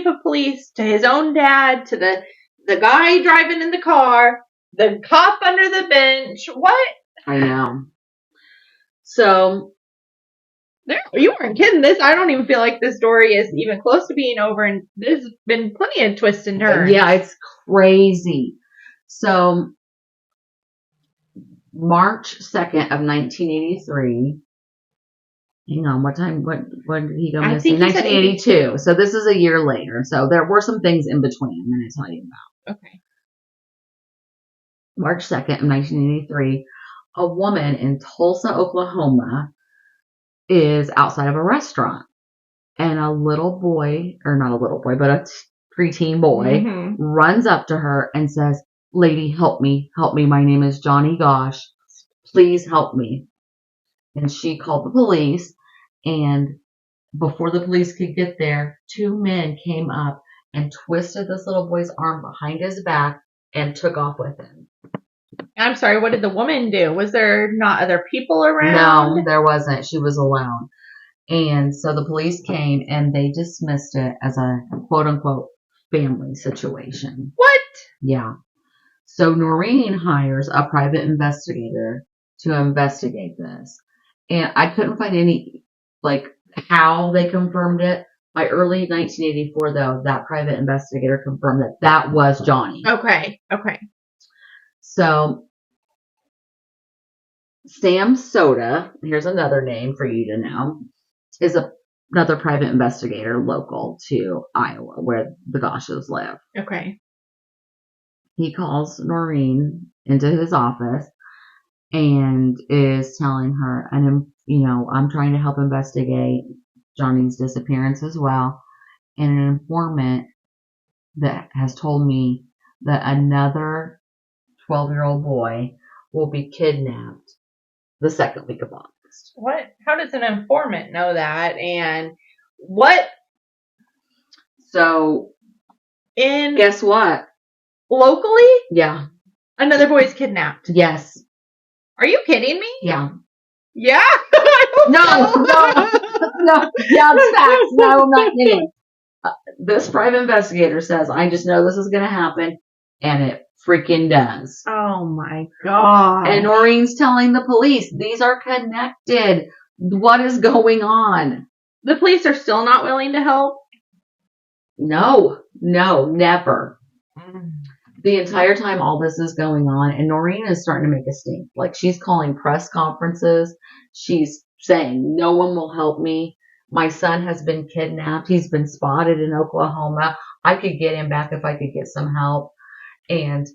of police to his own dad to the guy driving in the car, the cop under the bench. What? I know. So, you weren't kidding this. I don't even feel like this story is even close to being over, and there's been plenty of twists and turns. Yeah, it's crazy. So, March 2nd of 1983. Hang on, when did he go missing? 1982. So this is a year later. So there were some things in between I'm going to tell you about. Okay. March 2nd of 1983. A woman in Tulsa, Oklahoma is outside of a restaurant. And a little boy, or not a little boy, but a preteen boy, runs up to her and says, lady, help me. My name is Johnny Gosch. Please help me. And she called the police, and before the police could get there, two men came up and twisted this little boy's arm behind his back and took off with him. I'm sorry, what did the woman do? Was there not other people around? No, there wasn't. She was alone. And so the police came and they dismissed it as a quote unquote family situation. What? Yeah. So Noreen hires a private investigator to investigate this. And I couldn't find any, how they confirmed it. By early 1984, though, that private investigator confirmed that was Johnny. Okay. So Sam Soda, here's another name for you to know, is another private investigator local to Iowa, where the Gosches live. Okay. He calls Noreen into his office and is telling her, I'm trying to help investigate Johnny's disappearance as well. And an informant that has told me that another 12-year-old boy will be kidnapped the second week of August. What? How does an informant know that? And what? So, guess what? Locally? Yeah. Another boy's kidnapped. Yes. Are you kidding me? Yeah. Yeah? No. Yeah, it's facts. No, I'm not kidding. This private investigator says, I just know this is going to happen, and it freaking does. Oh my God. And Noreen's telling the police, these are connected. What is going on? The police are still not willing to help? No, never. The entire time all this is going on, and Noreen is starting to make a stink. Like, she's calling press conferences. She's saying, no one will help me. My son has been kidnapped. He's been spotted in Oklahoma. I could get him back if I could get some help. And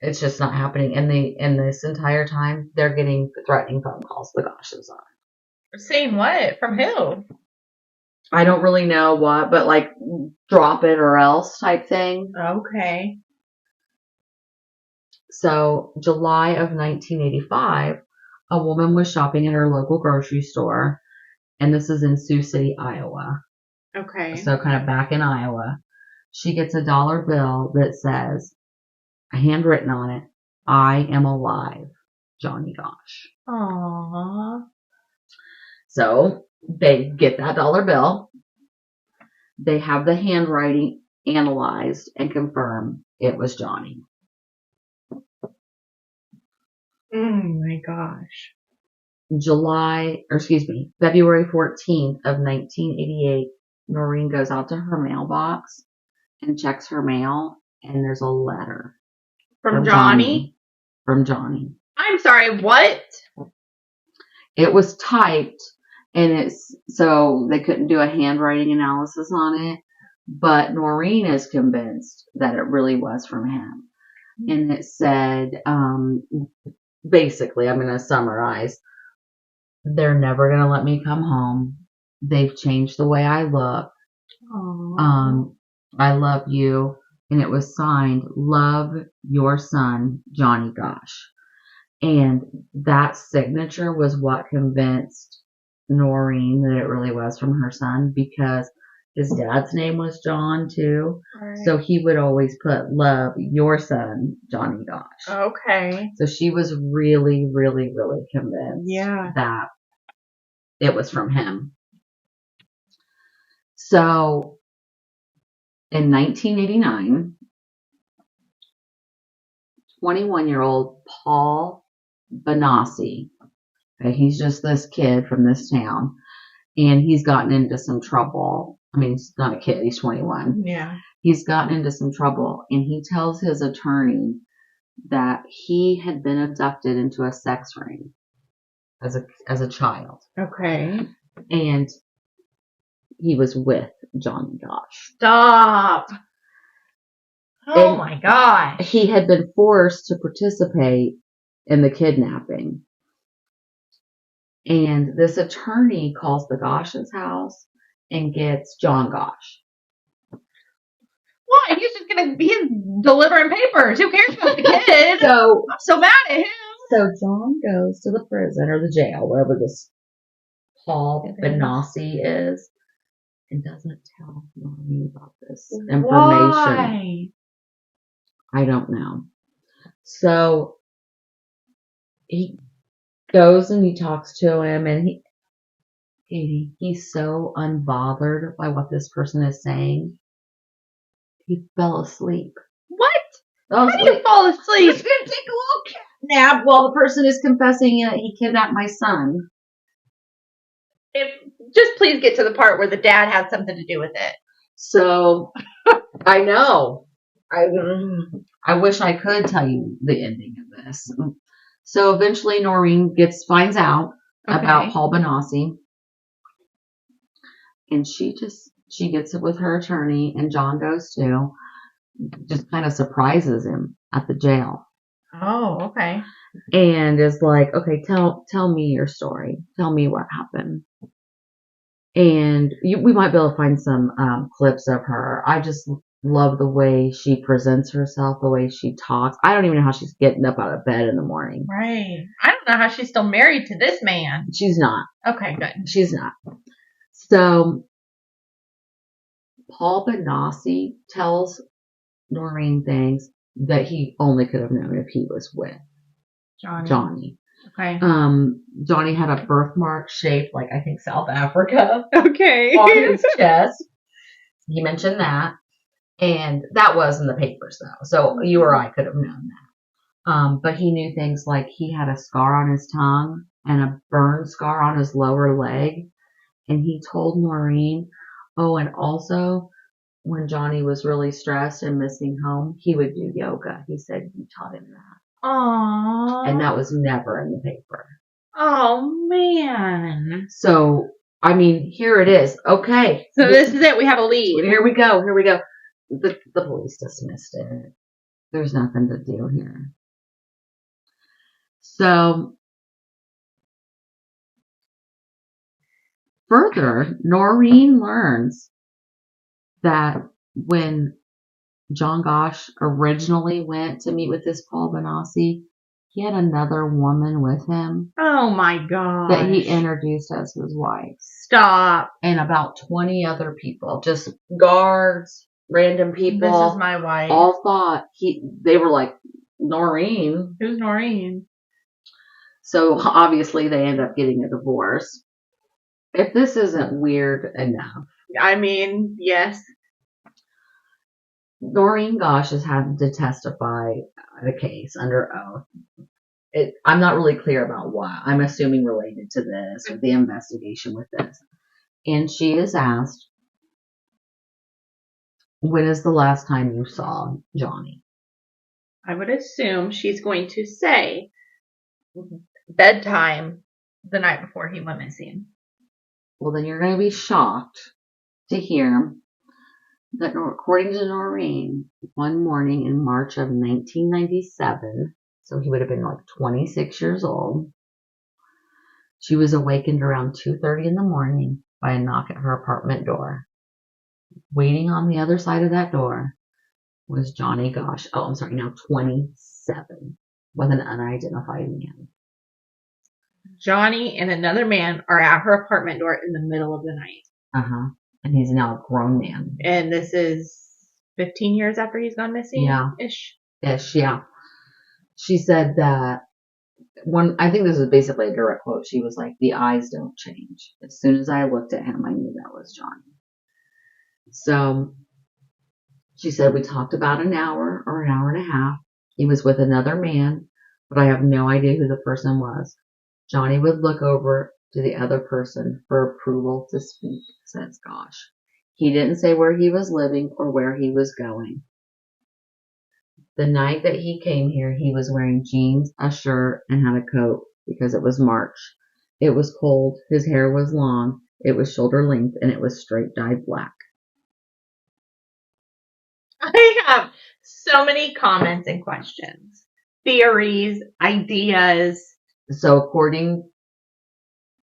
it's just not happening. And this entire time, they're getting threatening phone calls. The Gosches are. Saying what? From who? I don't really know what, but drop it or else type thing. Okay. So, July of 1985, a woman was shopping at her local grocery store, and this is in Sioux City, Iowa. Okay. So, kind of back in Iowa. She gets a dollar bill that says, handwritten on it, I am alive, Johnny Gosch. Aww. So, they get that dollar bill. They have the handwriting analyzed and confirm it was Johnny. Oh my gosh. February 14th of 1988, Noreen goes out to her mailbox and checks her mail, and there's a letter. From Johnny? From Johnny. I'm sorry, what? It was typed, and so they couldn't do a handwriting analysis on it, but Noreen is convinced that it really was from him. And it said, basically, I'm going to summarize, they're never going to let me come home. They've changed the way I look. Aww. I love you. And it was signed, Love Your Son, Johnny Gosch. And that signature was what convinced Noreen that it really was from her son, because his dad's name was John too. Right. So he would always put, Love Your Son, Johnny Gosch. Okay. So she was really, really, really convinced that it was from him. So in 1989, 21-year-old Paul Benassi, he's just this kid from this town, and he's gotten into some trouble. I mean, he's not a kid, he's 21. Yeah. He's gotten into some trouble, and he tells his attorney that he had been abducted into a sex ring as a child. Okay. And he was with Johnny Gosch. Stop. Oh my God. He had been forced to participate in the kidnapping. And this attorney calls the Gosch's house and gets John Gosch. What? fine. He's just gonna be delivering papers. Who cares about the kid? So I'm so mad at him. So John goes to the prison or the jail, wherever this Paul Benassi is, and doesn't tell Noreen about this information. Why? I don't know. So he goes and he talks to him, and he's so unbothered by what this person is saying. He fell asleep. What? How do you fall asleep? He's gonna take a little cat nap while the person is confessing he kidnapped my son. Just please get to the part where the dad had something to do with it. So I know. I wish I could tell you the ending of this. So eventually Noreen finds out about Paul Benassi, and she gets it with her attorney, and John goes too. Just kind of surprises him at the jail. Oh, okay. And is like, okay, tell me your story. Tell me what happened. And we might be able to find some clips of her. I just love the way she presents herself, the way she talks. I don't even know how she's getting up out of bed in the morning. Right. I don't know how she's still married to this man. She's not. Okay, good. She's not. So Paul Benassi tells Noreen things that he only could have known if he was with Johnny. Okay. Johnny had a birthmark shaped like, I think, South Africa. Okay. On his chest. He mentioned that. And that was in the papers, though. So you or I could have known that. But he knew things like he had a scar on his tongue and a burn scar on his lower leg. And he told Noreen, and also when Johnny was really stressed and missing home, he would do yoga. He said you taught him that. Aww. And that was never in the paper. Oh, man. So, I mean, here it is. Okay. So this is it. We have a lead. Here we go. The police dismissed it. There's nothing to do here. So, further, Noreen learns that when John Gosch originally went to meet with this Paul Benassi, he had another woman with him. Oh my gosh. That he introduced as his wife. Stop. And about 20 other people, just guards, random people. This is my wife. All thought they were like, Noreen. Who's Noreen? So obviously they end up getting a divorce. If this isn't weird enough. I mean, yes. Noreen Gosch has had to testify the case under oath. I'm not really clear about why. I'm assuming related to this or the investigation with this. And she is asked, when is the last time you saw Johnny? I would assume she's going to say bedtime the night before he went missing. Well, then you're going to be shocked to hear that according to Noreen, one morning in March of 1997, so he would have been like 26 years old, she was awakened around 2:30 in the morning by a knock at her apartment door. Waiting on the other side of that door was Johnny Gosch. Oh, I'm sorry, now 27, with an unidentified man. Johnny and another man are at her apartment door in the middle of the night. Uh-huh. And he's now a grown man. And this is 15 years after he's gone missing? Yeah. Ish, yeah. She said that I think this is basically a direct quote. She was like, the eyes don't change. As soon as I looked at him, I knew that was Johnny. So she said, we talked about an hour or an hour and a half. He was with another man, but I have no idea who the person was. Johnny would look over to the other person for approval to speak, says Gosch. He didn't say where he was living or where he was going. The night that he came here, he was wearing jeans, a shirt, and had a coat because it was March. It was cold, his hair was long, it was shoulder length, and it was straight dyed black. I have so many comments and questions, theories, ideas. So according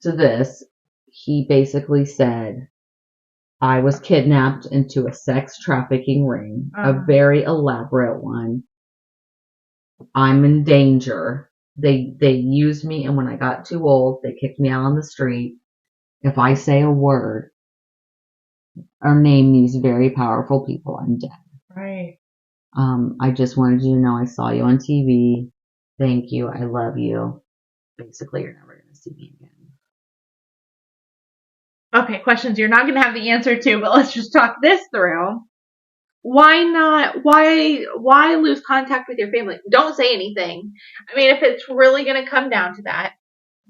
to this, he basically said I was kidnapped into a sex trafficking ring, a very elaborate one. I'm in danger. They used me, and when I got too old, they kicked me out on the street. If I say a word or name these very powerful people, I'm dead. Right. I just wanted you to know I saw you on TV. Thank you. I love you. Basically, you're never going to see me again. Okay, questions you're not going to have the answer to, but let's just talk this through. Why not? Why lose contact with your family? Don't say anything. I mean, if it's really going to come down to that,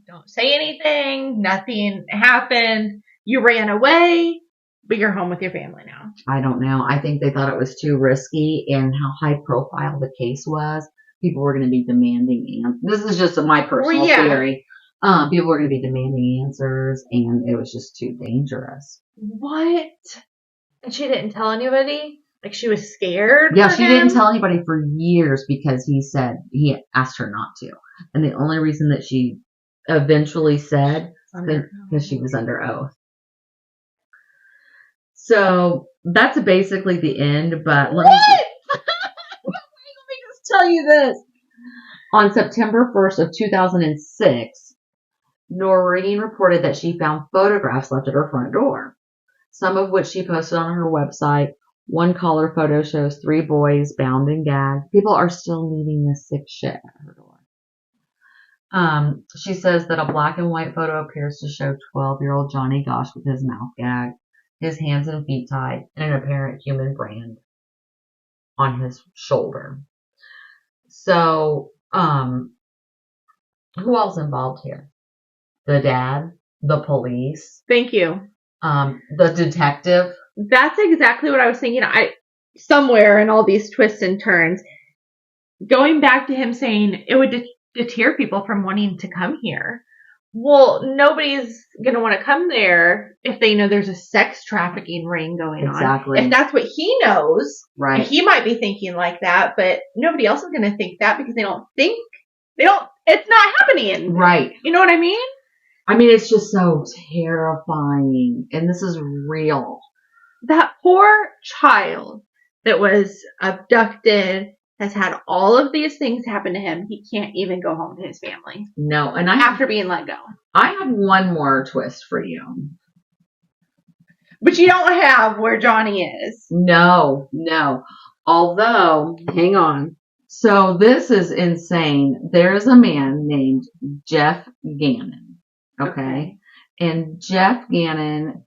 don't say anything. Nothing happened. You ran away, but you're home with your family now. I don't know. I think they thought it was too risky, and how high profile the case was. People were going to be demanding answers. This is just my personal theory. People were going to be demanding answers, and it was just too dangerous. What? And she didn't tell anybody? Like she was scared? Yeah, she didn't tell anybody for years because he asked her not to. And the only reason that she eventually said, because she was under oath. So that's basically the end, but let me just tell you this. On September 1st of 2006, Noreen reported that she found photographs left at her front door, some of which she posted on her website. One caller photo shows 3 boys bound and gagged. People are still leaving this sick shit at her door. She says that a black and white photo appears to show 12-year-old Johnny Gosch with his mouth gagged, his hands and feet tied, and an apparent human brand on his shoulder. So, who else involved here? The dad, the police. Thank you. The detective. That's exactly what I was thinking. Somewhere in all these twists and turns, going back to him saying it would deter people from wanting to come here. Well, nobody's going to want to come there if they know there's a sex trafficking ring going on. Exactly. If that's what he knows, right? He might be thinking like that, but nobody else is going to think that because it's not happening. Right. You know what I mean? I mean, it's just so terrifying. And this is real. That poor child that was abducted has had all of these things happen to him. He can't even go home to his family. No, and after being let go. I have one more twist for you. But you don't have where Johnny is. No. Although, hang on. So this is insane. There's a man named Jeff Gannon. Okay. And Jeff Gannon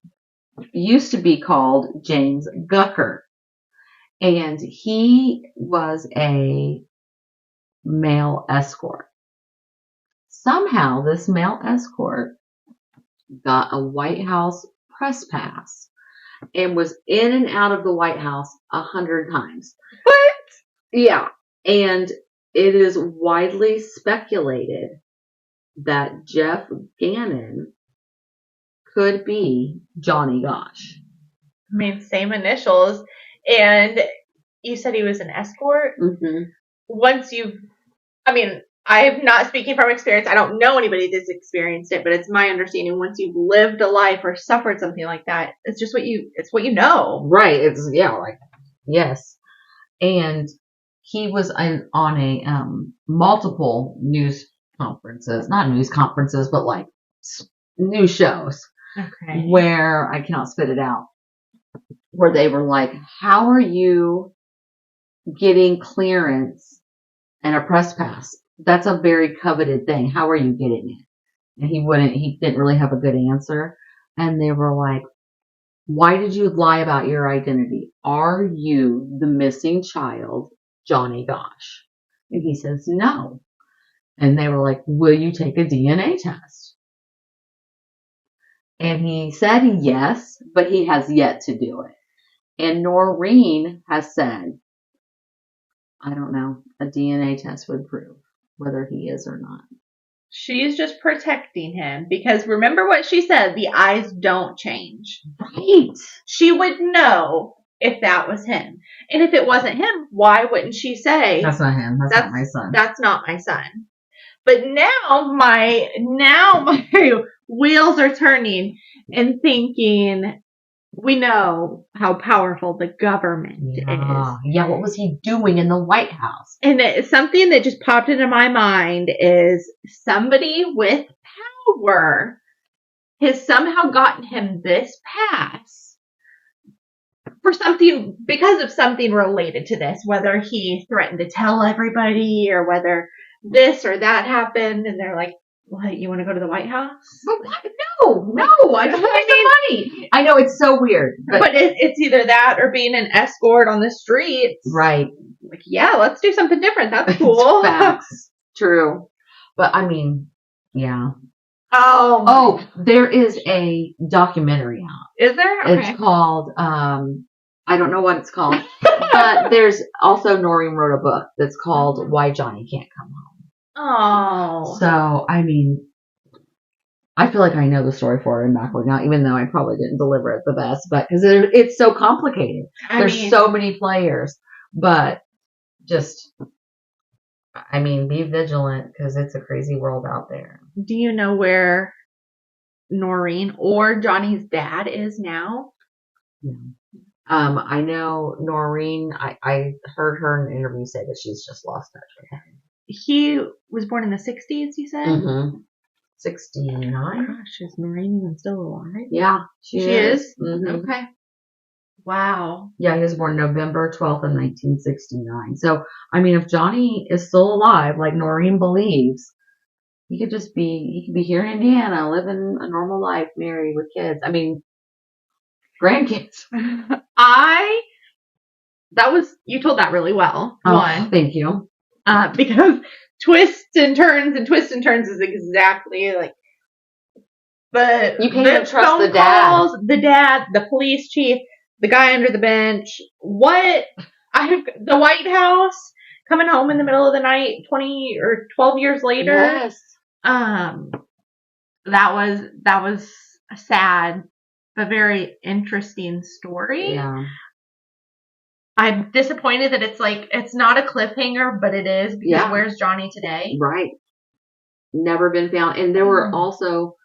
used to be called James Gucker. And he was a male escort. Somehow this male escort got a White House press pass and was in and out of the White House 100 times. What? Yeah. And it is widely speculated that Jeff Gannon could be Johnny Gosch. I mean, same initials. And you said he was an escort? Mm-hmm. I'm not speaking from experience. I don't know anybody that's experienced it, but it's my understanding once you've lived a life or suffered something like that, it's what you know. Right. Yes. And he was on a multiple news conferences, not news conferences, but like news shows. Okay. Where I cannot spit it out. Where they were like, how are you getting clearance and a press pass? That's a very coveted thing. How are you getting it? And he didn't really have a good answer. And they were like, why did you lie about your identity? Are you the missing child, Johnny Gosch? And he says, no. And they were like, will you take a DNA test? And he said yes, but he has yet to do it. And Noreen has said, I don't know, a DNA test would prove whether he is or not. She's just protecting him because remember what she said, the eyes don't change. Right. She would know if that was him. And if it wasn't him, why wouldn't she say, that's not him, that's not my son. That's not my son. But now my wheels are turning and thinking, we know how powerful the government is. Yeah, what was he doing in the White House? And something that just popped into my mind is somebody with power has somehow gotten him this pass for something, because of something related to this, whether he threatened to tell everybody or whether this or that happened, and they're like, what, you want to go to the White House? But what? No, I just want the money. I know, it's so weird. But it's either that or being an escort on the streets. Right. Like, yeah, let's do something different. That's cool. Facts. True. But I mean, yeah. Oh, there is a documentary out. Is there? Okay. It's called, I don't know what it's called, but there's also Noreen wrote a book that's called Why Johnny Can't Come Home. Oh. So, I mean, I feel like I know the story forward and backward now, even though I probably didn't deliver it the best, but because it's so complicated. There's so many players, but just, I mean, be vigilant because it's a crazy world out there. Do you know where Noreen or Johnny's dad is now? Yeah. I know Noreen, I heard her in an interview say that she's just lost touch with him. He was born in the 60s, you said? Mm-hmm. 69? Gosh, is Noreen even still alive? Yeah, she is. Mm-hmm. Okay. Wow. Yeah, he was born November 12th of 1969. So, I mean, if Johnny is still alive, like Noreen believes, he could be here in Indiana, living a normal life, married with kids. I mean, grandkids. You told that really well. Oh, thank you. Because twists and turns is exactly like, but you can't trust the dad. Calls, the dad, the police chief, the guy under the bench. The White House coming home in the middle of the night, 20 or 12 years later. Yes. That was a sad but very interesting story. Yeah. I'm disappointed that it's not a cliffhanger, but it is, because where's Johnny today? Right. Never been found. And there were also,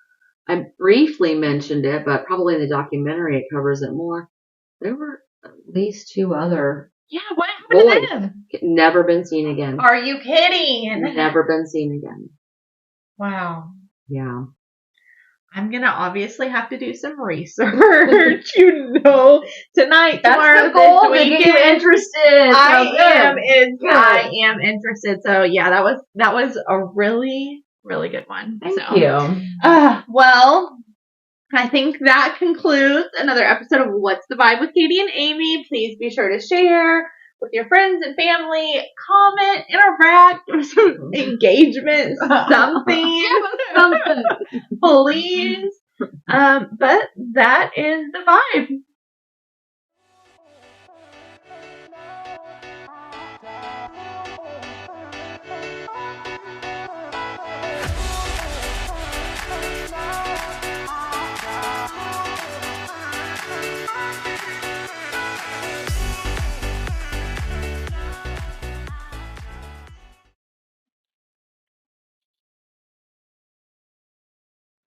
I briefly mentioned it, but probably in the documentary it covers it more. There were at least 2 other what happened to them? Never been seen again. Are you kidding? Never been seen again. Wow. Yeah. I'm going to obviously have to do some research, tonight, tomorrow, the goal, this weekend. To get you interested. I am interested. So yeah, that was a really, really good one. Thank you. Well, I think that concludes another episode of What's the Vibe with Kadi and Amy. Please be sure to share with your friends and family, comment, interact, with some engagement, something. Please. But that is the vibe.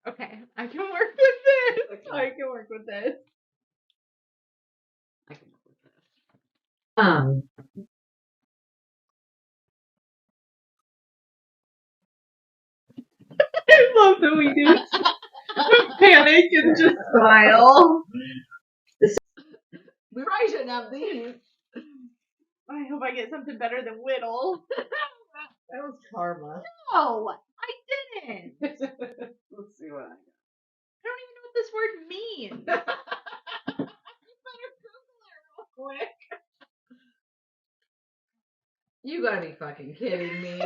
Okay, I can work with this. Okay. I can work with this. I love that we do panic and just smile. We probably shouldn't have these. I hope I get something better than whittle. That was karma. No, I didn't. Let's see what I got. I don't even know what this word means. You better Google it real quick. You gotta be fucking kidding me.